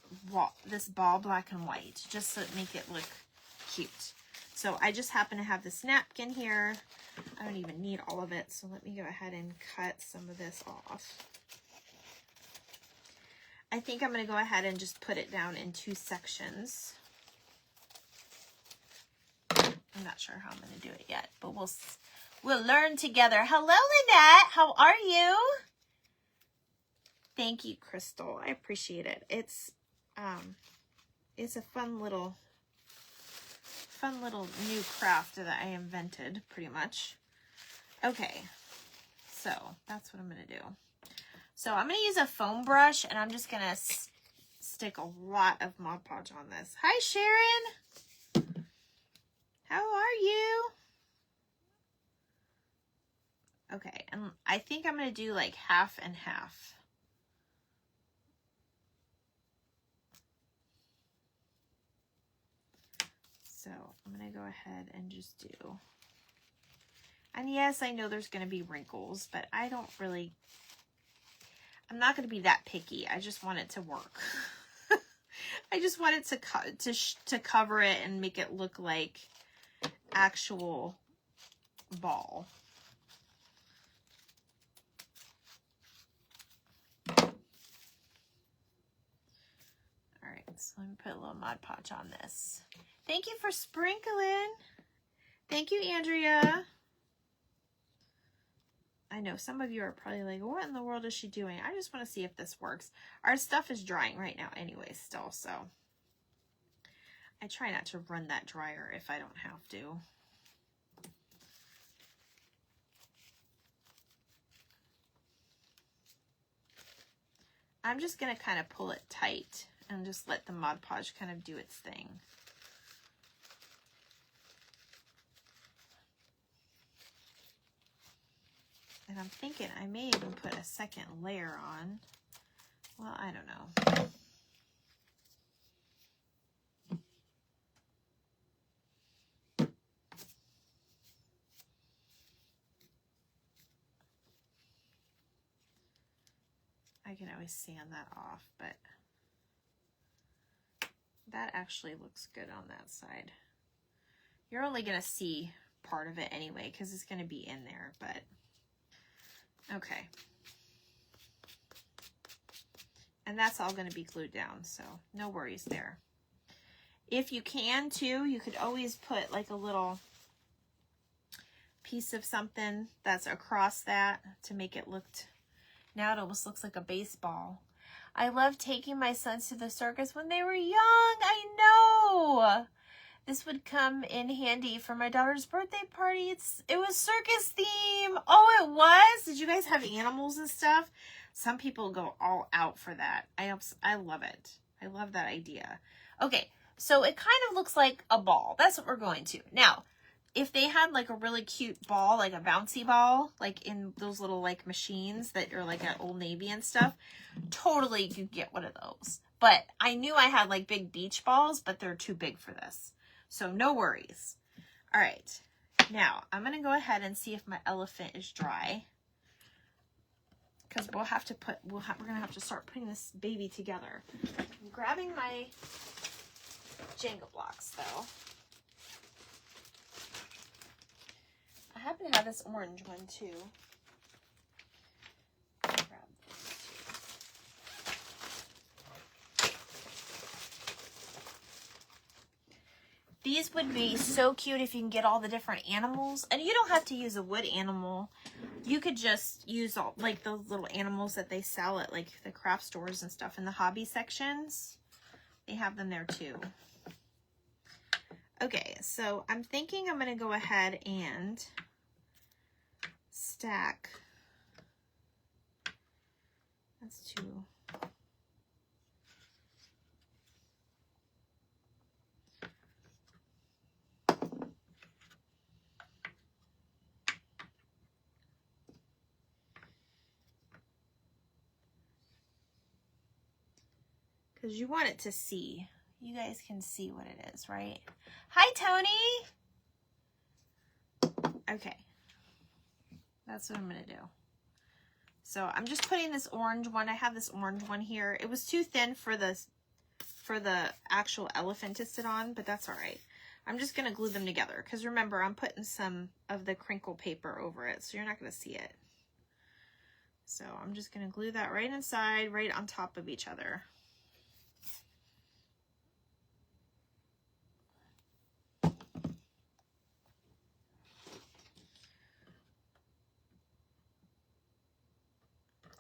ball black and white, just to make it look cute. So I just happen to have this napkin here. I don't even need all of it, so let me go ahead and cut some of this off. I think I'm going to go ahead and just put it down in 2 sections. I'm not sure how I'm going to do it yet, but we'll learn together. Hello, Lynette. How are you? Thank you, Crystal. I appreciate it. It's a fun little new craft that I invented, pretty much. Okay, so that's what I'm going to do. So I'm going to use a foam brush, and I'm just going to stick a lot of Mod Podge on this. Hi, Sharon. How are you? Okay, and I think I'm going to do like half and half. So I'm going to go ahead and just do. And yes, I know there's going to be wrinkles, but I don't really, I'm not going to be that picky. I just want it to work. I just want it to cover it and make it look like actual ball. All right, so let me put a little Mod Podge on this. Thank you for sprinkling. Thank you, Andrea. I know some of you are probably like, what in the world is she doing? I just want to see if this works. Our stuff is drying right now anyway still, so I try not to run that dryer if I don't have to. I'm just going to kind of pull it tight and just let the Mod Podge kind of do its thing. And I'm thinking I may even put a second layer on. Well, I don't know. I can always sand that off, but that actually looks good on that side. You're only going to see part of it anyway, because it's going to be in there, but okay. And that's all going to be glued down, so no worries there. If you can too, you could always put like a little piece of something that's across that to make it look, now it almost looks like a baseball. I love taking my sons to the circus when they were young. I know. This would come in handy for my daughter's birthday party. It was circus theme. Oh, it was? Did you guys have animals and stuff? Some people go all out for that. I love it. I love that idea. Okay, so it kind of looks like a ball. That's what we're going to. Now, if they had like a really cute ball, like a bouncy ball, like in those little like machines that are like at Old Navy and stuff, totally you could get one of those. But I knew I had like big beach balls, but they're too big for this. So no worries. All right, now I'm going to go ahead and see if my elephant is dry. Because we'll have to put, we're going to have to start putting this baby together. I'm grabbing my Jenga blocks though. I happen to have this orange one too. Grab this too. These would be so cute if you can get all the different animals. And you don't have to use a wood animal. You could just use all like those little animals that they sell at like the craft stores and stuff in the hobby sections. They have them there too. Okay, so I'm thinking I'm going to go ahead and stack. That's two. Because you want it to see. You guys can see what it is, right? Hi, Tony. Okay. That's what I'm going to do. So I'm just putting this orange one. I have this orange one here. It was too thin for the actual elephant to sit on, but that's all right. I'm just going to glue them together because remember, I'm putting some of the crinkle paper over it, so you're not going to see it. So I'm just going to glue that right inside, right on top of each other.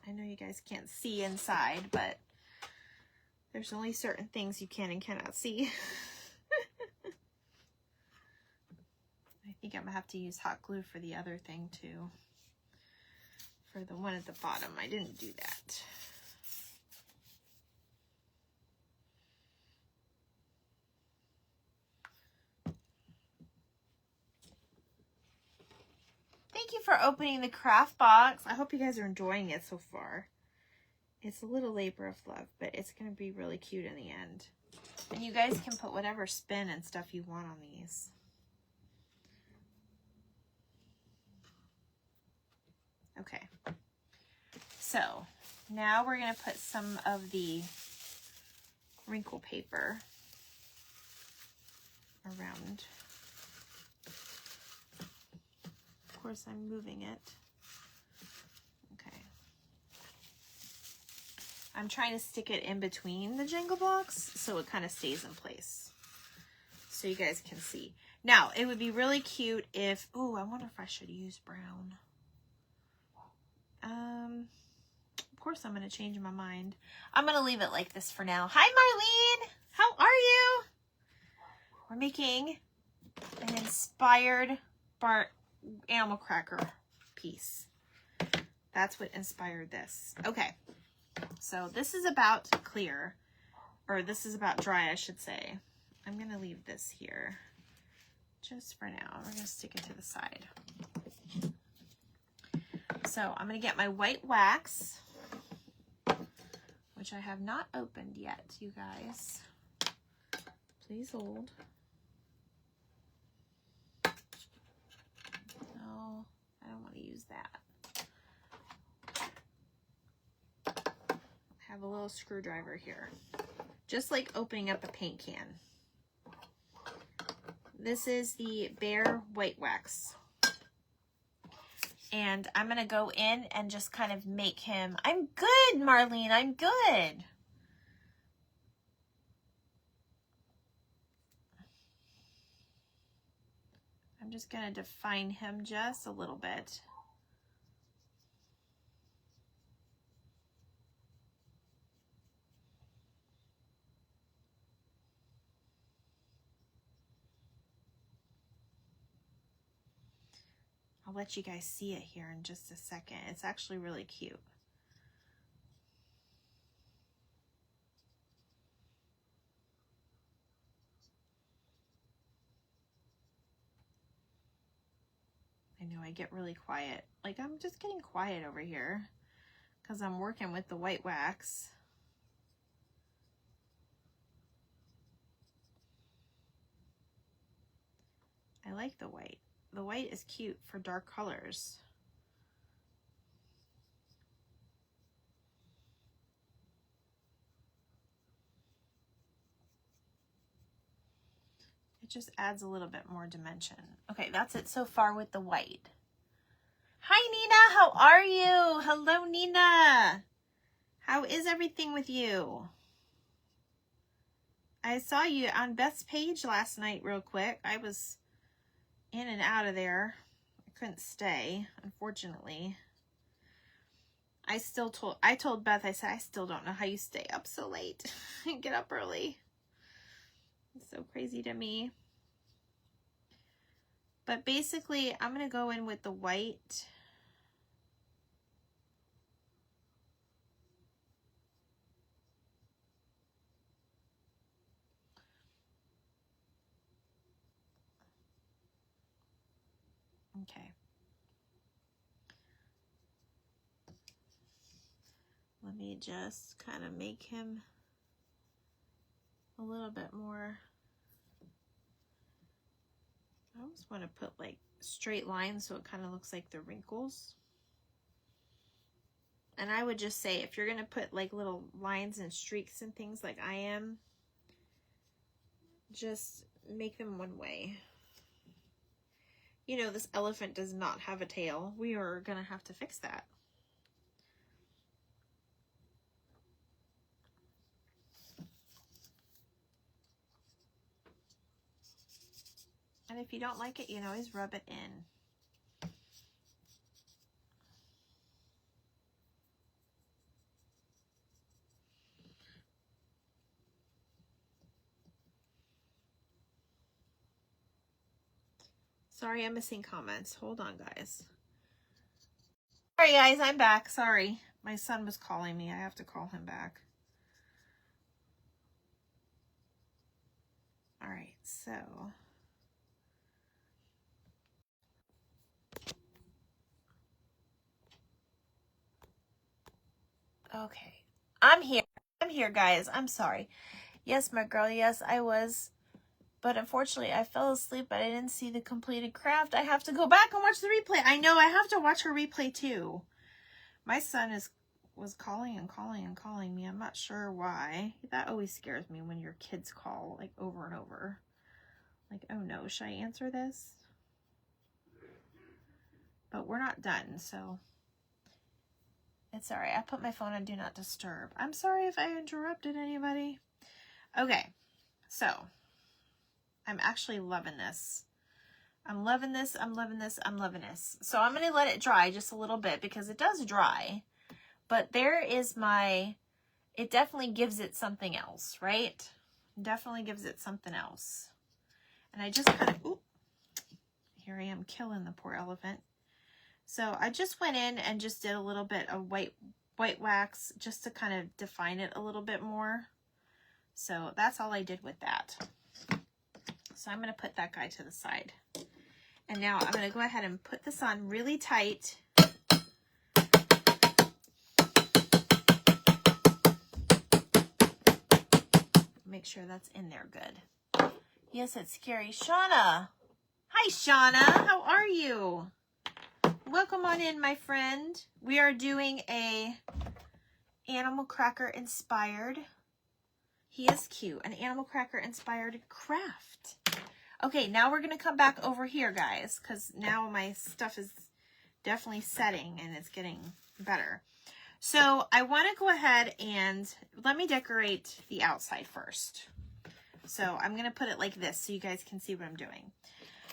I know you guys can't see inside, but there's only certain things you can and cannot see. I think I'm gonna have to use hot glue for the other thing too. For the one at the bottom, I didn't do that. Thank you for opening the craft box. I hope you guys are enjoying it so far. It's a little labor of love, but it's going to be really cute in the end. And you guys can put whatever spin and stuff you want on these. Okay. So now we're going to put some of the wrinkle paper around. Of course, I'm moving it. Okay. I'm trying to stick it in between the Jenga blocks so it kind of stays in place. So you guys can see. Now, it would be really cute if, oh, I wonder if I should use brown. Of course, I'm going to change my mind. I'm going to leave it like this for now. Hi, Marlene. How are you? We're making an inspired animal cracker piece. That's what inspired this. Okay. So this is about clear, or this is about dry, I should say. I'm going to leave this here just for now. We're going to stick it to the side. So I'm going to get my white wax, which I have not opened yet, you guys. Please hold. No, I don't want to use that. I have a little screwdriver here. Just like opening up a paint can. This is the Bear White Wax. And I'm going to go in and just kind of make him... I'm good, Marlene. I'm good. I'm just going to define him just a little bit. I'll let you guys see it here in just a second. It's actually really cute. I know I get really quiet. Like, I'm just getting quiet over here because I'm working with the white wax. I like the white. The white is cute for dark colors. It just adds a little bit more dimension. Okay, that's it so far with the white. Hi, Nina. How are you? Hello, Nina. How is everything with you? I saw you on Beth's page last night real quick. I was in and out of there. I couldn't stay, unfortunately. I told Beth, I said, I still don't know how you stay up so late and get up early. It's so crazy to me. But basically, I'm going to go in with the white. Okay. Let me just kind of make him a little bit more. I almost want to put like straight lines so it kind of looks like the wrinkles. And I would just say, if you're going to put like little lines and streaks and things like I am, just make them one way. You know, this elephant does not have a tail. We are going to have to fix that. And if you don't like it, you can always rub it in. Sorry, I'm missing comments. Hold on, guys. Sorry, guys, I'm back. Sorry. My son was calling me. I have to call him back. All right, so... Okay. I'm here, guys. I'm sorry. Yes, my girl. Yes, I was. But unfortunately, I fell asleep, but I didn't see the completed craft. I have to go back and watch the replay. I know, I have to watch her replay too. My son was calling and calling and calling me. I'm not sure why. That always scares me when your kids call, like, over and over. Like, oh no, should I answer this? But we're not done, so... It's all right. I put my phone on Do Not Disturb. I'm sorry if I interrupted anybody. Okay, so I'm actually loving this. I'm loving this. I'm loving this. I'm loving this. So I'm going to let it dry just a little bit because it does dry. But there is my, it definitely gives it something else, right? Definitely gives it something else. And I just kind of, here I am killing the poor elephant. So I just went in and just did a little bit of white wax just to kind of define it a little bit more. So that's all I did with that. So I'm going to put that guy to the side. And now I'm going to go ahead and put this on really tight. Make sure that's in there good. Yes, it's scary. Shauna. Hi, Shauna. How are you? Welcome on in, my friend. We are doing a Animal Cracker inspired. He is cute. An Animal Cracker inspired craft. Okay, now we're going to come back over here, guys, because now my stuff is definitely setting and it's getting better. So I want to go ahead and let me decorate the outside first. So I'm going to put it like this so you guys can see what I'm doing.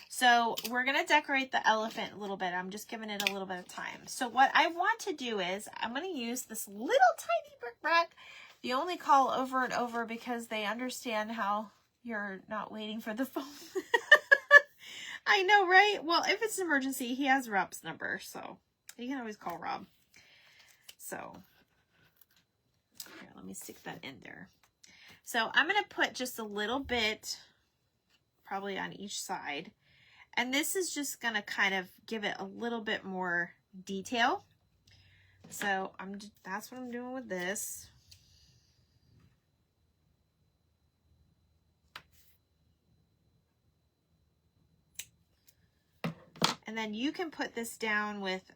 So we're going to decorate the elephant a little bit. I'm just giving it a little bit of time. So what I want to do is I'm going to use this little tiny bric-a-brac. The only call over and over because they understand how you're not waiting for the phone. I know, right? Well, if it's an emergency, he has Rob's number, so you can always call Rob. So here, let me stick that in there. So I'm going to put just a little bit, probably on each side. And this is just going to kind of give it a little bit more detail. So that's what I'm doing with this. And then you can put this down with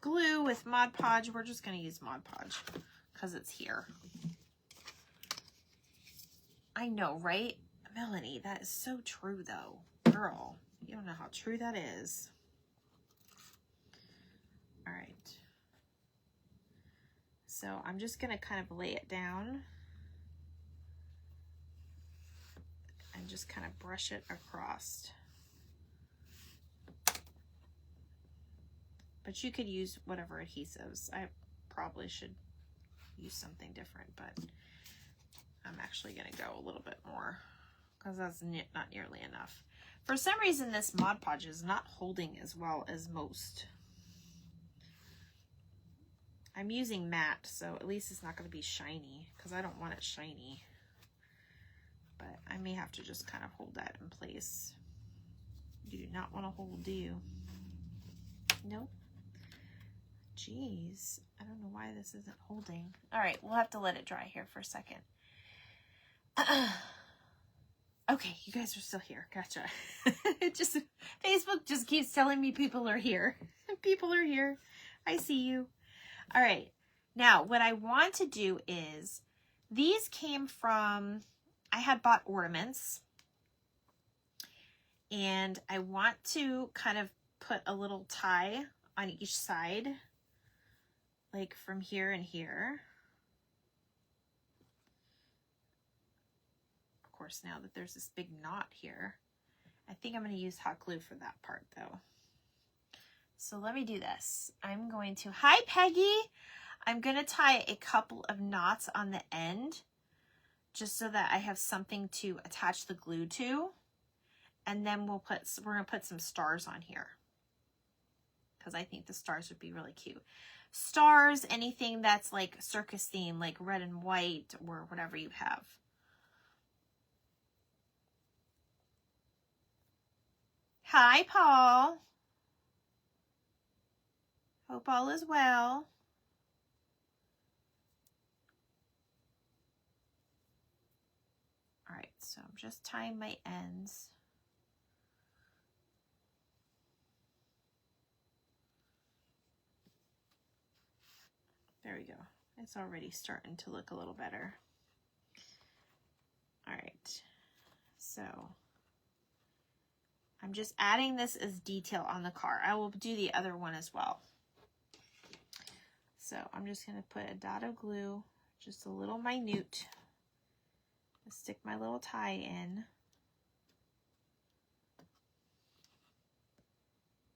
glue, with Mod Podge. We're just going to use Mod Podge because it's here. I know, right? Melanie, that is so true, though. Girl, you don't know how true that is. All right. So I'm just going to kind of lay it down and just kind of brush it across. But you could use whatever adhesives. I probably should use something different, but I'm actually going to go a little bit more because that's not nearly enough. For some reason, this Mod Podge is not holding as well as most. I'm using matte, so at least it's not going to be shiny because I don't want it shiny. But I may have to just kind of hold that in place. You do not want to hold, do you? Nope. Jeez, I don't know why this isn't holding. All right, we'll have to let it dry here for a second. Okay, you guys are still here. Gotcha. Facebook just keeps telling me people are here. People are here. I see you. All right. Now, what I want to do is, these came from, I had bought ornaments. And I want to kind of put a little tie on each side. Like from here and here. Of course, now that there's this big knot here, I think I'm going to use hot glue for that part though. So let me do this. I'm going to, hi Peggy! I'm going to tie a couple of knots on the end just so that I have something to attach the glue to. And then we're going to put some stars on here because I think the stars would be really cute. Stars, anything that's like circus theme, like red and white or whatever you have. Hi, Paul. Hope all is well. All right, so I'm just tying my ends. There we go. It's already starting to look a little better. All right, so I'm just adding this as detail on the car. I will do the other one as well. So I'm just going to put a dot of glue, just a little minute, stick my little tie in.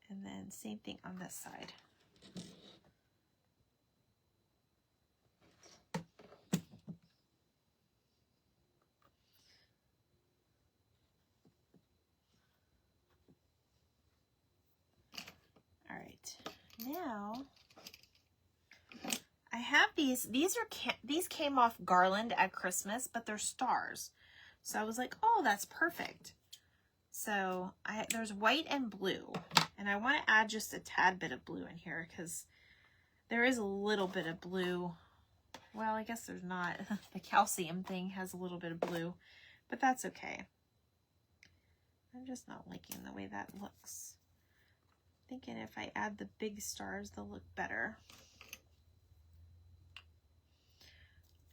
And then same thing on this side. All right, now I have these. These came off Garland at Christmas, but they're stars. So I was like, oh, that's perfect. So there's white and blue, and I want to add just a tad bit of blue in here because there is a little bit of blue. Well, I guess there's not. The calcium thing has a little bit of blue, but that's okay. I'm just not liking the way that looks. Thinking if I add the big stars, they'll look better.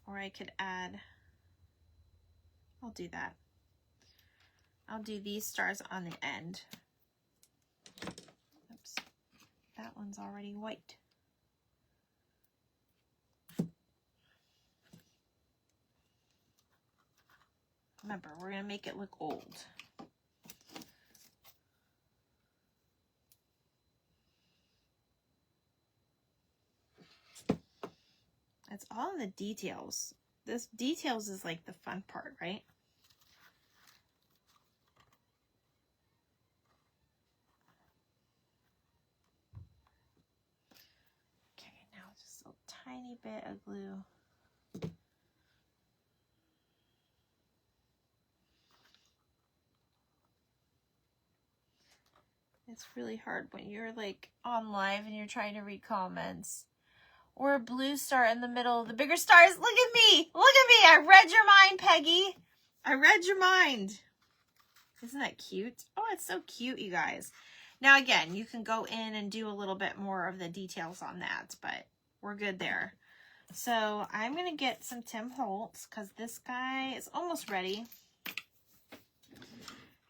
Or I could add, I'll do that. I'll do these stars on the end. Oops, that one's already white. Remember, we're going to make it look old. It's all in the details. This details is like the fun part, right? Okay, now just a tiny bit of glue. It's really hard when you're like on live and you're trying to read comments. Or a blue star in the middle. The bigger stars. Look at me. Look at me. I read your mind, Peggy. I read your mind. Isn't that cute? Oh, it's so cute, you guys. Now, again, you can go in and do a little bit more of the details on that, but we're good there. So I'm going to get some Tim Holtz because this guy is almost ready.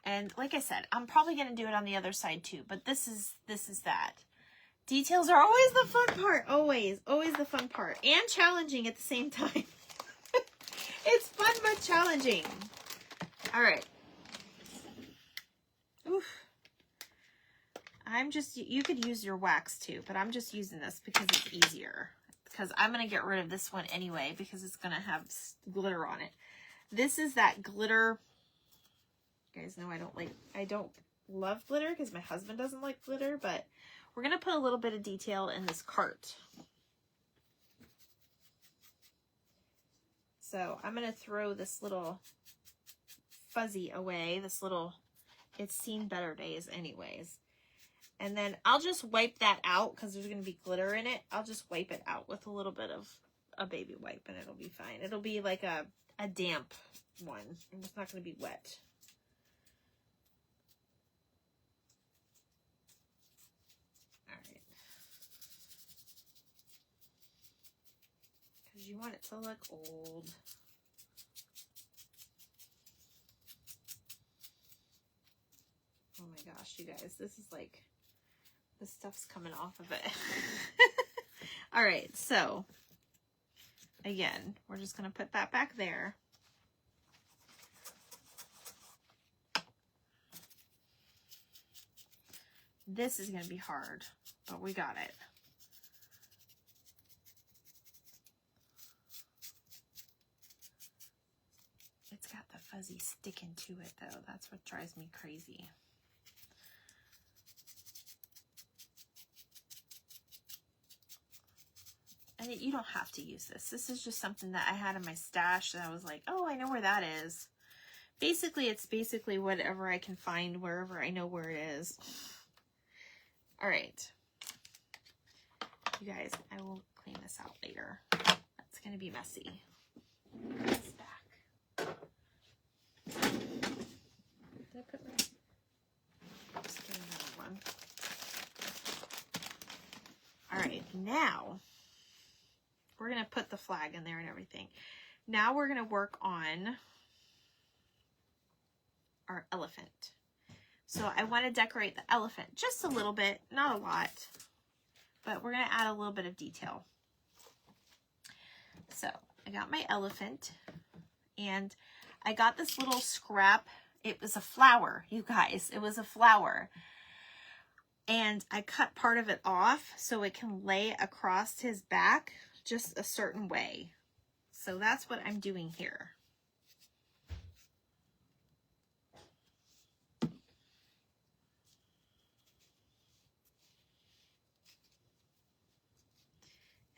And like I said, I'm probably going to do it on the other side too, but this is that. Details are always the fun part. Always the fun part. And challenging at the same time. It's fun but challenging. All right. Oof. You could use your wax too, but I'm just using this because it's easier. Because I'm going to get rid of this one anyway because it's going to have glitter on it. This is that glitter. You guys know I don't love glitter because my husband doesn't like glitter, but we're going to put a little bit of detail in this cart. So I'm going to throw this little fuzzy away. It's seen better days anyways. And then I'll just wipe that out because there's going to be glitter in it. I'll just wipe it out with a little bit of a baby wipe and it'll be fine. It'll be like a damp one. It's not going to be wet. You want it to look old. Oh my gosh, you guys, this is like, this stuff's coming off of it. All right, so again, we're just going to put that back there. This is going to be hard, but we got it. It's got the fuzzy sticking to it though. That's what drives me crazy. And you don't have to use this. This is just something that I had in my stash that I was like, oh, I know where that is. Basically, it's basically whatever I can find wherever I know where it is. All right. You guys, I will clean this out later. That's going to be messy. It's back. Did I put my... Let's get another one. All right, now we're going to put the flag in there and everything. Now we're going to work on our elephant. So I want to decorate the elephant just a little bit, not a lot, but we're going to add a little bit of detail. So I got my elephant and I got this little scrap. It was a flower, you guys. It was a flower. And I cut part of it off so it can lay across his back just a certain way. So that's what I'm doing here.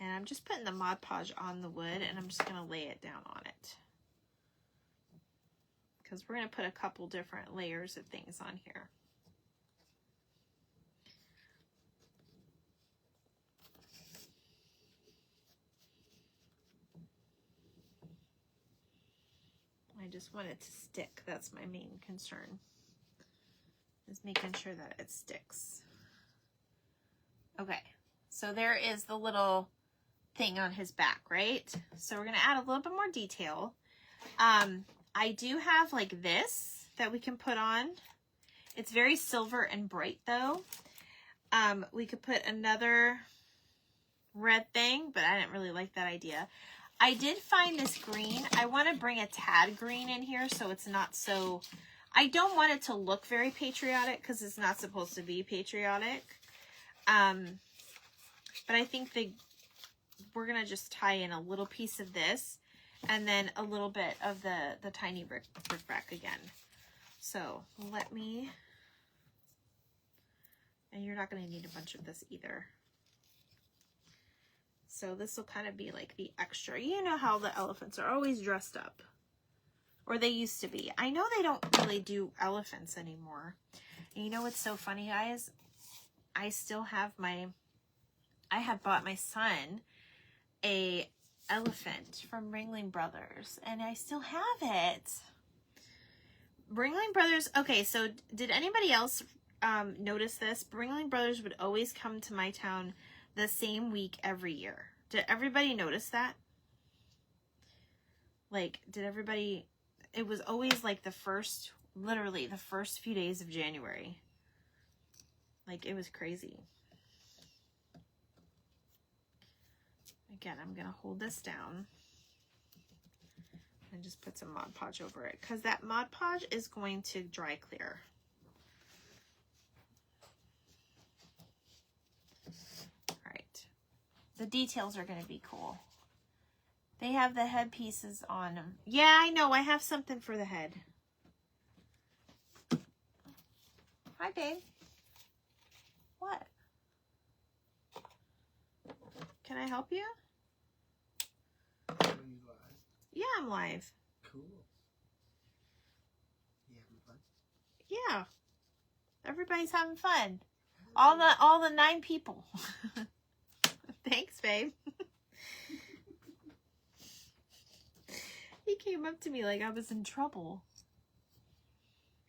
And I'm just putting the Mod Podge on the wood and I'm just going to lay it down on it. Because we're going to put a couple different layers of things on here. I just want it to stick. That's my main concern, is making sure that it sticks. Okay, so there is the little thing on his back, right? So we're going to add a little bit more detail. I do have like this that we can put on. It's very silver and bright though. We could put another red thing, but I didn't really like that idea. I did find this green. I want to bring a tad green in here so it's not so... I don't want it to look very patriotic because it's not supposed to be patriotic. But I think we're going to just tie in a little piece of this and then a little bit of the tiny bric-a-brac again. So let me... And you're not going to need a bunch of this either. So this will kind of be like the extra. You know how the elephants are always dressed up. Or they used to be. I know they don't really do elephants anymore. And you know what's so funny, guys? I still have I had bought my son a elephant from Ringling Brothers. And I still have it. Ringling Brothers. Okay, so did anybody else notice this? Ringling Brothers would always come to my town the same week every year. Did everybody notice that? Like, did everybody... It was always like literally the first few days of January. Like, it was crazy. Again, I'm going to hold this down and just put some Mod Podge over it because that Mod Podge is going to dry clear. All right. The details are going to be cool. They have the headpieces on them. Yeah, I know. I have something for the head. Hi, babe. What? Can I help you? Are you live? Yeah, I'm live. Cool. You having fun? Yeah. Everybody's having fun. All the 9 people. Thanks, babe. He came up to me like I was in trouble.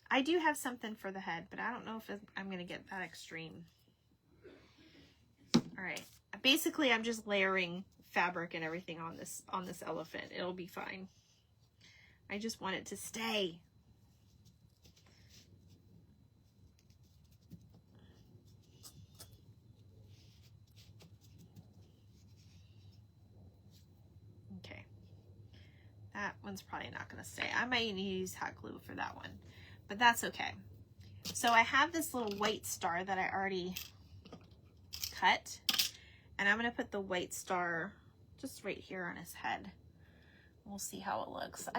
I do have something for the head, but I don't know if I'm going to get that extreme. All right. Basically, I'm just layering fabric and everything on this elephant. It'll be fine. I just want it to stay. Okay. That one's probably not going to stay. I might need to use hot glue for that one, but that's okay. So I have this little white star that I already cut, and I'm going to put the white star just right here on his head. We'll see how it looks.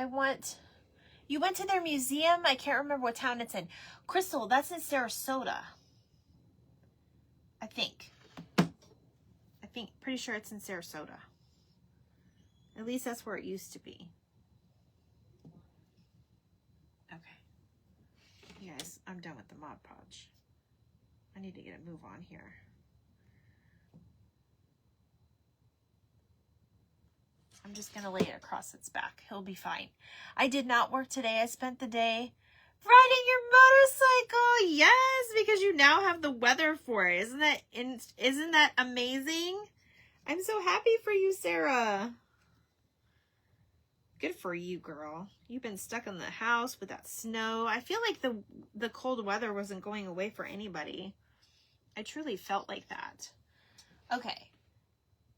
You went to their museum? I can't remember what town it's in. Crystal, that's in Sarasota. I think. Pretty sure it's in Sarasota. At least that's where it used to be. Okay. You guys, I'm done with the Mod Podge. I need to get a move on here. I'm just going to lay it across its back. He'll be fine. I did not work today. I spent the day riding your motorcycle. Yes, because you now have the weather for it. Isn't that amazing? I'm so happy for you, Sarah. Good for you, girl. You've been stuck in the house with that snow. I feel like the cold weather wasn't going away for anybody. I truly felt like that. Okay.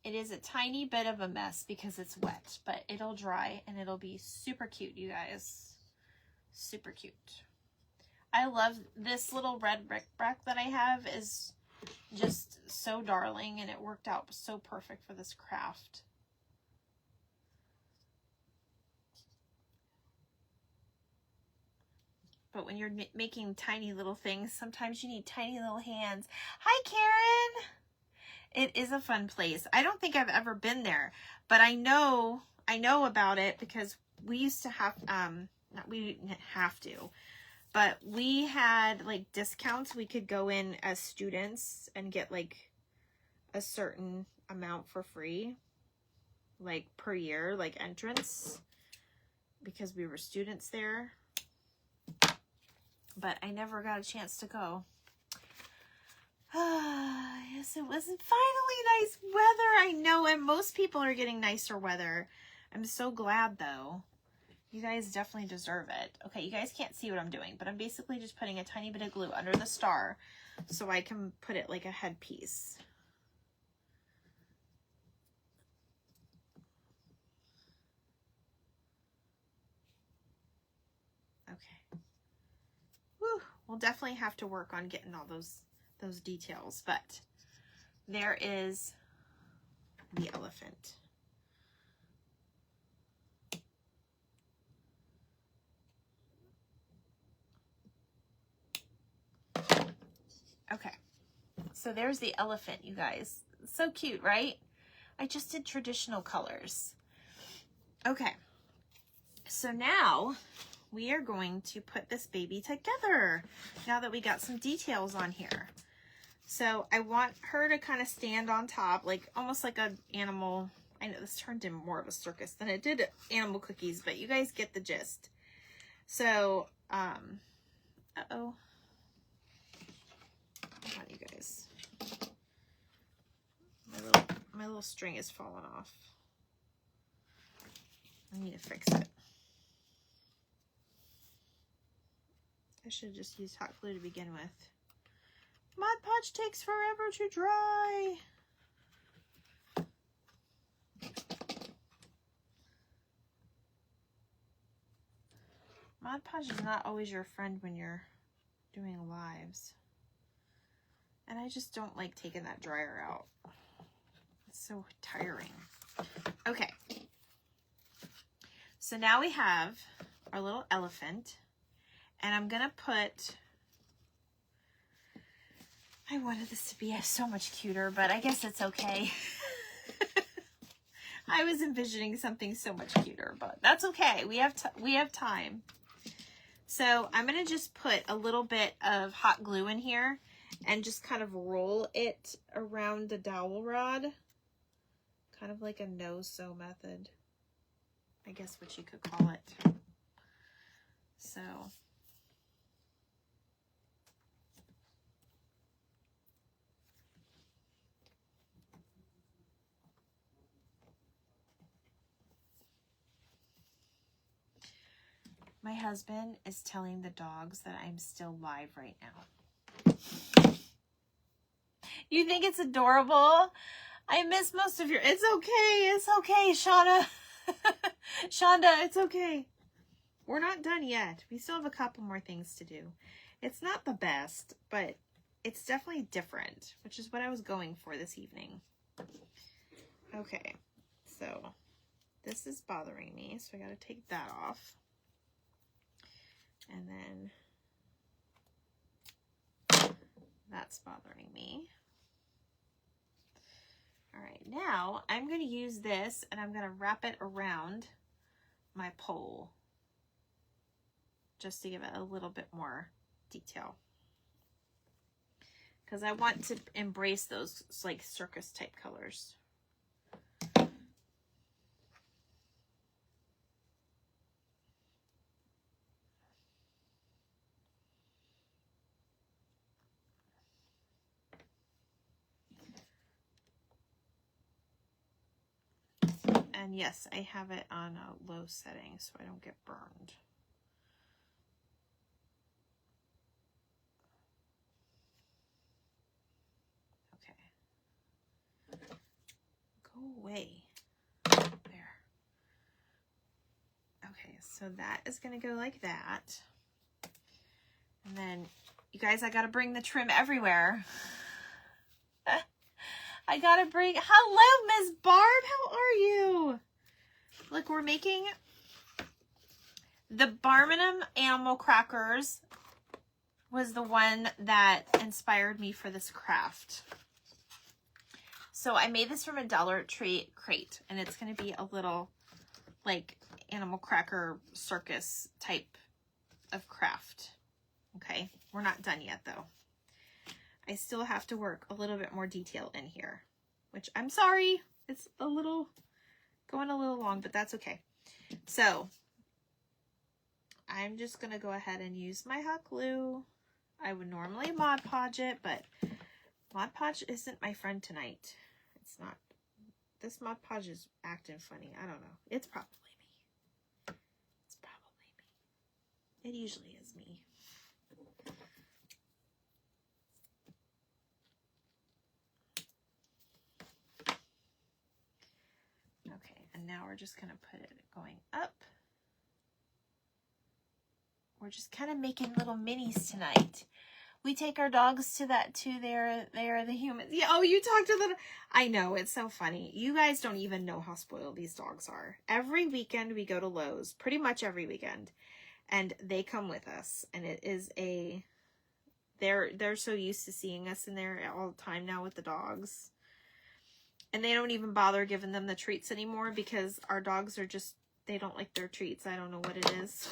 It is a tiny bit of a mess because it's wet, but it'll dry and it'll be super cute, you guys. Super cute. I love this little red bric-a-brac that I have is just so darling, and it worked out so perfect for this craft. But when you're making tiny little things, sometimes you need tiny little hands. Hi, Karen! It is a fun place. I don't think I've ever been there, but I know about it because we used to have, we didn't have to, but we had like discounts. We could go in as students and get like a certain amount for free, like per year, like entrance, because we were students there. But I never got a chance to go. Yes, it was finally nice weather. I know, and most people are getting nicer weather. I'm so glad, though. You guys definitely deserve it. Okay, you guys can't see what I'm doing, but I'm basically just putting a tiny bit of glue under the star so I can put it like a headpiece. Okay. Whew. We'll definitely have to work on getting all those details, but there is the elephant. Okay, so there's the elephant, you guys. So cute, right? I just did traditional colors. Okay, so now we are going to put this baby together now that we got some details on here. So I want her to kind of stand on top, like almost like an animal. I know this turned into more of a circus than it did animal cookies, but you guys get the gist. So, uh-oh. Hold on, you guys. My little string is falling off. I need to fix it. I should have just used hot glue to begin with. Mod Podge takes forever to dry. Mod Podge is not always your friend when you're doing lives. And I just don't like taking that dryer out. It's so tiring. Okay. So now we have our little elephant. And I'm going to put... I wanted this to be so much cuter, but I guess it's okay. I was envisioning something so much cuter, but that's okay. We have time. So I'm going to just put a little bit of hot glue in here and just kind of roll it around the dowel rod. Kind of like a no-sew method, I guess what you could call it. So... My husband is telling the dogs that I'm still live right now. You think it's adorable? I miss most of your... It's okay, Shauna. Shonda, it's okay. We're not done yet. We still have a couple more things to do. It's not the best, but it's definitely different, which is what I was going for this evening. Okay, so this is bothering me, so I got to take that off. And then that's bothering me. All right, now I'm going to use this and I'm going to wrap it around my pole just to give it a little bit more detail. Because I want to embrace those like circus type colors. And yes, I have it on a low setting so I don't get burned. Okay. Go away. There. Okay, so that is going to go like that. And then, you guys, I got to bring the trim everywhere. I gotta bring... Hello, Miss Barb. How are you? Look, we're making the Barminum Animal Crackers was the one that inspired me for this craft. So I made this from a Dollar Tree crate, and it's going to be a little, like, animal cracker circus type of craft. Okay, we're not done yet, though. I still have to work a little bit more detail in here, which I'm sorry, it's a little, going a little long, but that's okay. So, I'm just going to go ahead and use my hot glue. I would normally Mod Podge it, but Mod Podge isn't my friend tonight. It's not. This Mod Podge is acting funny. I don't know. It's probably me. It's It usually is me. Okay, and now we're just gonna put it going up. We're just kind of making little minis tonight. We take our dogs to that too. They're the humans. Yeah. Oh, you talked to the. I know, it's so funny. You guys don't even know how spoiled these dogs are. Every weekend we go to Lowe's, pretty much every weekend, and they come with us. And it is a. They're so used to seeing us in there all the time now with the dogs, and they don't even bother giving them the treats anymore because our dogs are just. They don't like their treats. I don't know what it is.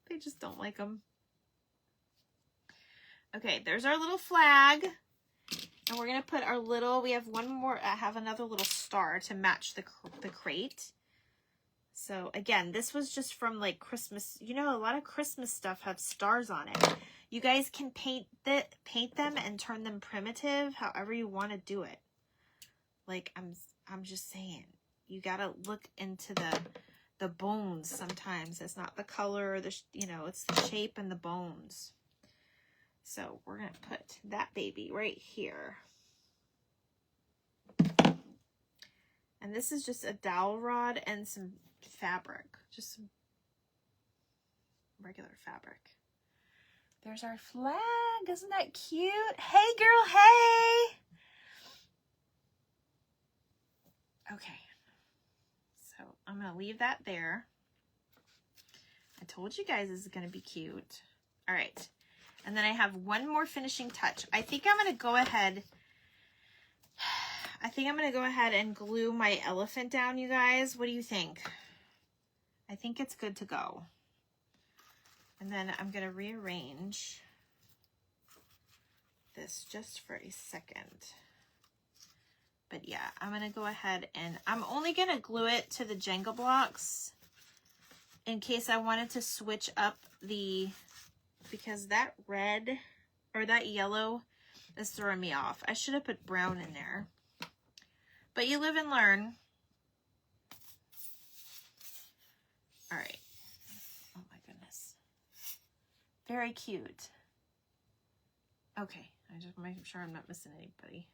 They just don't like them. Okay, there's our little flag. And we're going to put our little, we have one more, I have another little star to match the crate. So again, this was just from like Christmas. You know, a lot of Christmas stuff have stars on it. You guys can paint them and turn them primitive, however you want to do it. Like, I'm just saying, you got to look into the bones sometimes. It's not the color, or you know, it's the shape and the bones. So we're going to put that baby right here. And this is just a dowel rod and some fabric. Just some regular fabric. There's our flag. Isn't that cute? Hey, girl, hey! Okay. So I'm going to leave that there. I told you guys this is going to be cute. All right. And then I have one more finishing touch. I think I'm going to go ahead. And glue my elephant down, you guys. What do you think? I think it's good to go. And then I'm going to rearrange this just for a second. But yeah, I'm going to go ahead and I'm only going to glue it to the Jenga blocks in case I wanted to switch up because that red or that yellow is throwing me off. I should have put brown in there. But you live and learn. All right. Oh my goodness. Very cute. Okay. I just make sure I'm not missing anybody.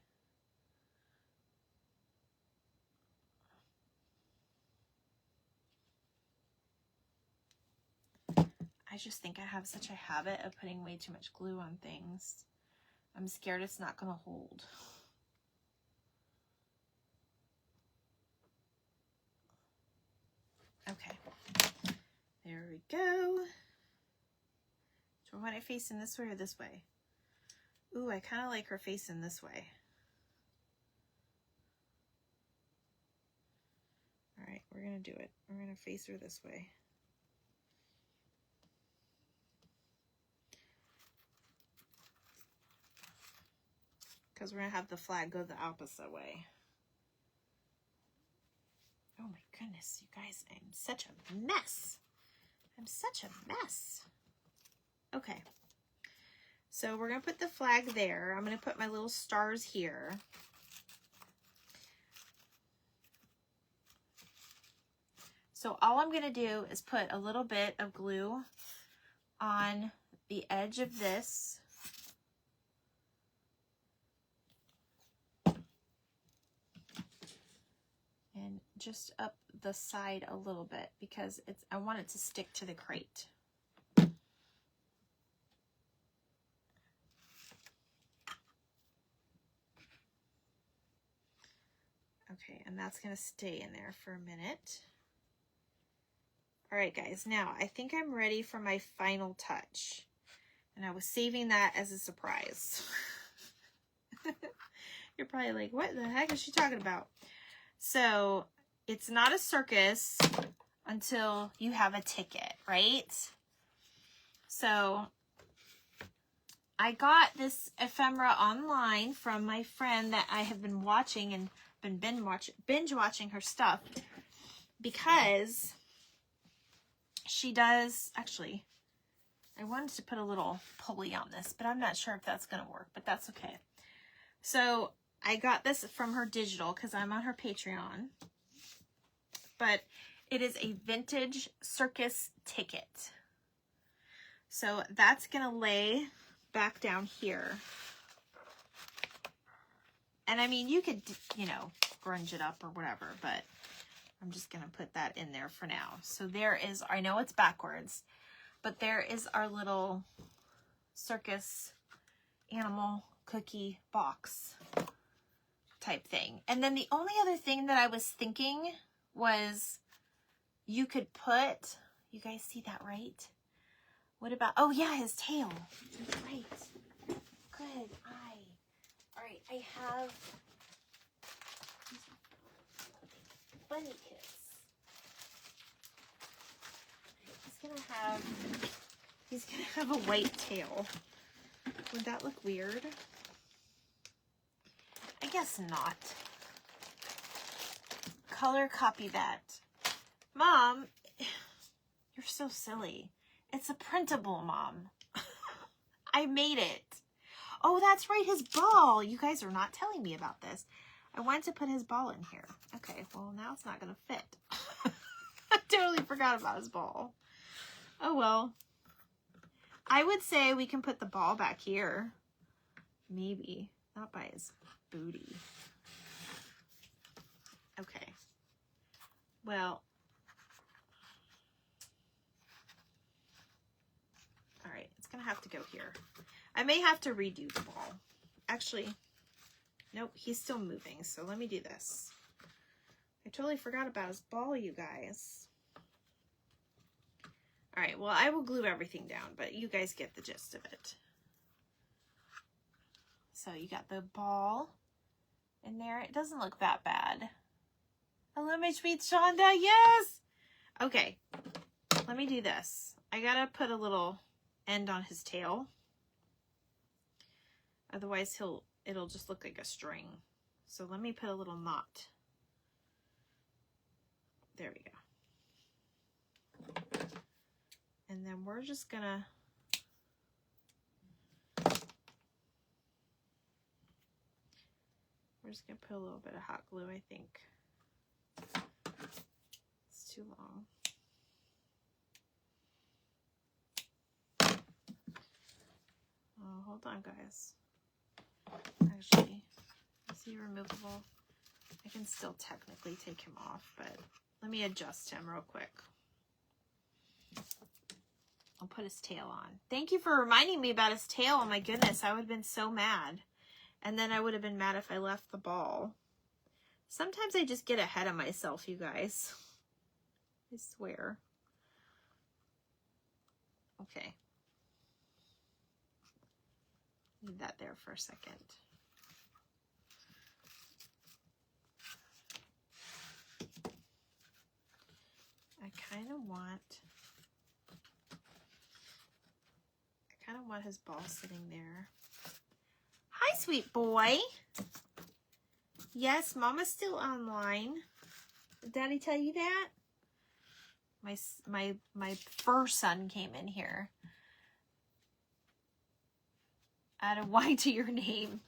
I just think I have such a habit of putting way too much glue on things. I'm scared it's not going to hold. Okay. There we go. Do I want it facing this way or this way? Ooh, I kind of like her facing this way. All right, we're going to do it. We're going to face her this way. Because we're going to have the flag go the opposite way. Oh my goodness, you guys, I'm such a mess. I'm such a mess. Okay. So we're going to put the flag there. I'm going to put my little stars here. So all I'm going to do is put a little bit of glue on the edge of this. And just up the side a little bit because I want it to stick to the crate. Okay, and that's going to stay in there for a minute. All right, guys, now I think I'm ready for my final touch. And I was saving that as a surprise. You're probably like, what the heck is she talking about? So it's not a circus until you have a ticket, right? So I got this ephemera online from my friend that I have been watching and been binge watching her stuff because she does, actually, I wanted to put a little pulley on this, but I'm not sure if that's going to work, but that's okay. So I got this from her digital because I'm on her Patreon, but it is a vintage circus ticket. So that's going to lay back down here. And I mean, you could, you know, grunge it up or whatever, but I'm just going to put that in there for now. So there is, I know it's backwards, but there is our little circus animal cookie box type thing. And then the only other thing that I was thinking was you could put, you guys see that, right? What about, oh yeah, his tail. Right. Good eye. All right, I have bunny kiss. He's gonna have a white tail. Would that look weird? I guess not. Color copy that. Mom, you're so silly. It's a printable, Mom. I made it. Oh, that's right, his ball. You guys are not telling me about this. I wanted to put his ball in here. Okay, well, now it's not going to fit. I totally forgot about his ball. Oh, well. I would say we can put the ball back here. Maybe. Not by his booty. Okay. Well. All right, it's going to have to go here. I may have to redo the ball. Actually, nope, he's still moving, so let me do this. I totally forgot about his ball, you guys. All right, well, I will glue everything down, but you guys get the gist of it. So you got the ball in there. It doesn't look that bad. Hello, my sweet Shonda, yes! Okay, let me do this. I gotta put a little end on his tail. Otherwise, it'll just look like a string. So let me put a little knot. There we go. And then we're just gonna put a little bit of hot glue, I think. It's too long. Oh, hold on, guys. Actually, is he removable? I can still technically take him off, but let me adjust him real quick. I'll put his tail on. Thank you for reminding me about his tail. Oh my goodness, I would have been so mad. And then I would have been mad if I left the ball. Sometimes I just get ahead of myself, you guys. I swear. Okay. Leave that there for a second. I kind of want his ball sitting there. Hi, sweet boy. Yes, Mama's still online. Did Daddy tell you that? My fur son came in here. Add a Y to your name.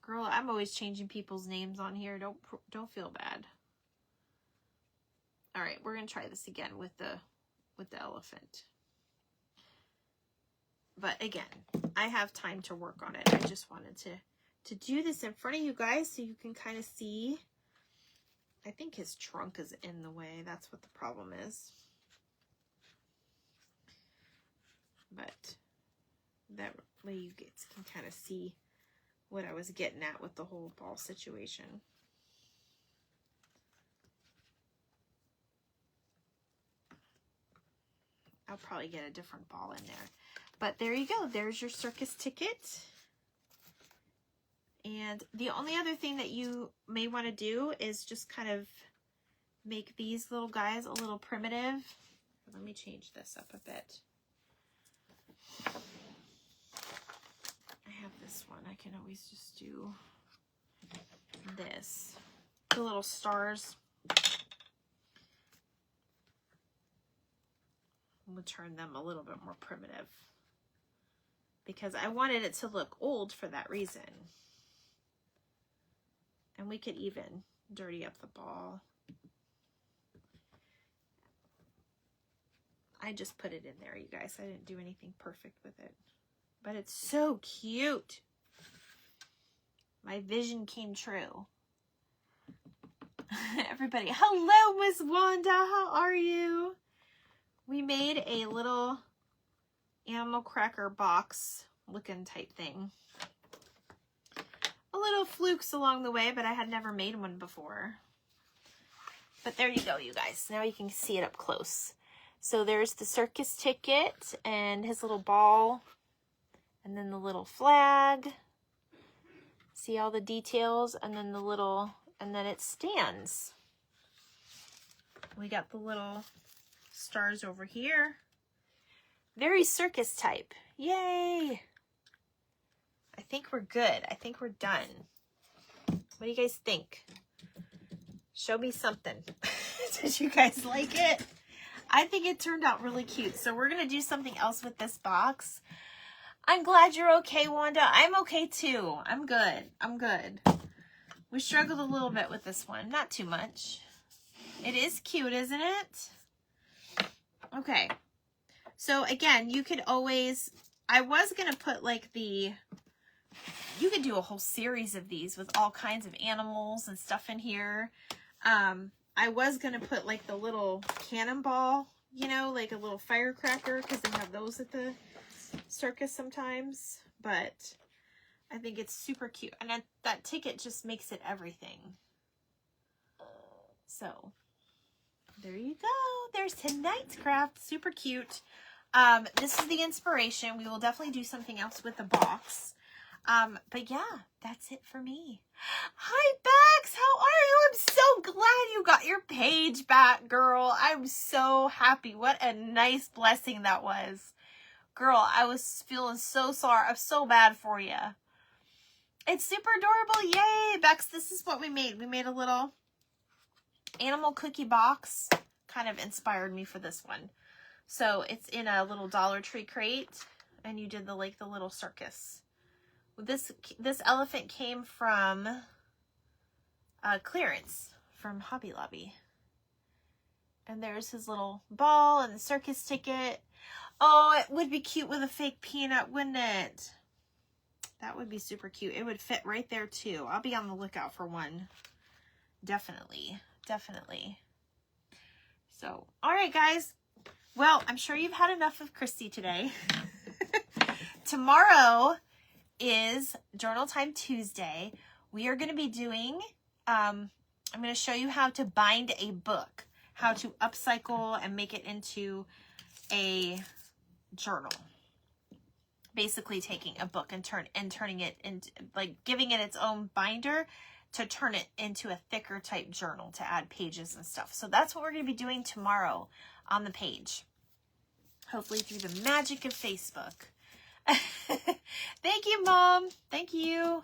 Girl, I'm always changing people's names on here. Don't feel bad. All right, we're going to try this again with the elephant. But again, I have time to work on it. I just wanted to do this in front of you guys so you can kind of see. I think his trunk is in the way. That's what the problem is. But that way you guys can kind of see what I was getting at with the whole ball situation. I'll probably get a different ball in there. But there you go. There's your circus ticket. And the only other thing that you may want to do is just kind of make these little guys a little primitive. Let me change this up a bit. I have this one. I can always just do this. The little stars. We'll turn them a little bit more primitive because I wanted it to look old for that reason. And we could even dirty up the ball. I just put it in there, you guys. I didn't do anything perfect with it. But it's so cute. My vision came true. Everybody, hello, Miss Wanda. How are you? We made a little animal cracker box looking type thing. A little flukes along the way, but I had never made one before. But there you go, you guys. Now you can see it up close. So there's the circus ticket and his little ball. And then the little flag. See all the details? And then the little, and then it stands. We got the little stars over here. Very circus type. Yay! I think we're good. I think we're done. What do you guys think? Show me something. Did you guys like it? I think it turned out really cute. So we're going to do something else with this box. I'm glad you're okay, Wanda. I'm okay too. I'm good. I'm good. We struggled a little bit with this one. Not too much. It is cute, isn't it? Okay. So again, you could always, I was going to put like the, you could do a whole series of these with all kinds of animals and stuff in here. I was going to put like the little cannonball, you know, like a little firecracker, because they have those at the circus sometimes. But I think it's super cute. And that ticket just makes it everything. So there you go. There's tonight's craft. Super cute. This is the inspiration. We will definitely do something else with the box. But yeah, that's it for me. Hi, Bex. How are you? I'm so glad you got your page back, girl. I'm so happy. What a nice blessing that was. Girl, I was feeling so sorry. I'm so bad for you. It's super adorable. Yay, Bex. This is what we made. We made a little animal cookie box. Kind of inspired me for this one. So it's in a little Dollar Tree crate, and you did the little circus. This elephant came from clearance from Hobby Lobby. And there's his little ball and the circus ticket. Oh, it would be cute with a fake peanut, wouldn't it? That would be super cute. It would fit right there too. I'll be on the lookout for one. Definitely. Definitely. So, all right, guys. Well, I'm sure you've had enough of Christy today. Tomorrow is Journal Time Tuesday. We are going to be doing, I'm going to show you how to bind a book, how to upcycle and make it into a journal. Basically taking a book and turning it into, like, giving it its own binder to turn it into a thicker type journal to add pages and stuff. So that's what we're going to be doing tomorrow on the page. Hopefully through the magic of Facebook. Thank you, Mom. Thank you.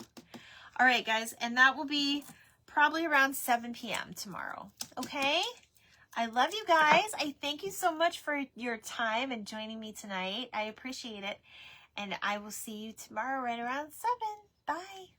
All right, guys. And that will be probably around 7 p.m. tomorrow. Okay? I love you guys. I thank you so much for your time and joining me tonight. I appreciate it. And I will see you tomorrow right around 7. Bye.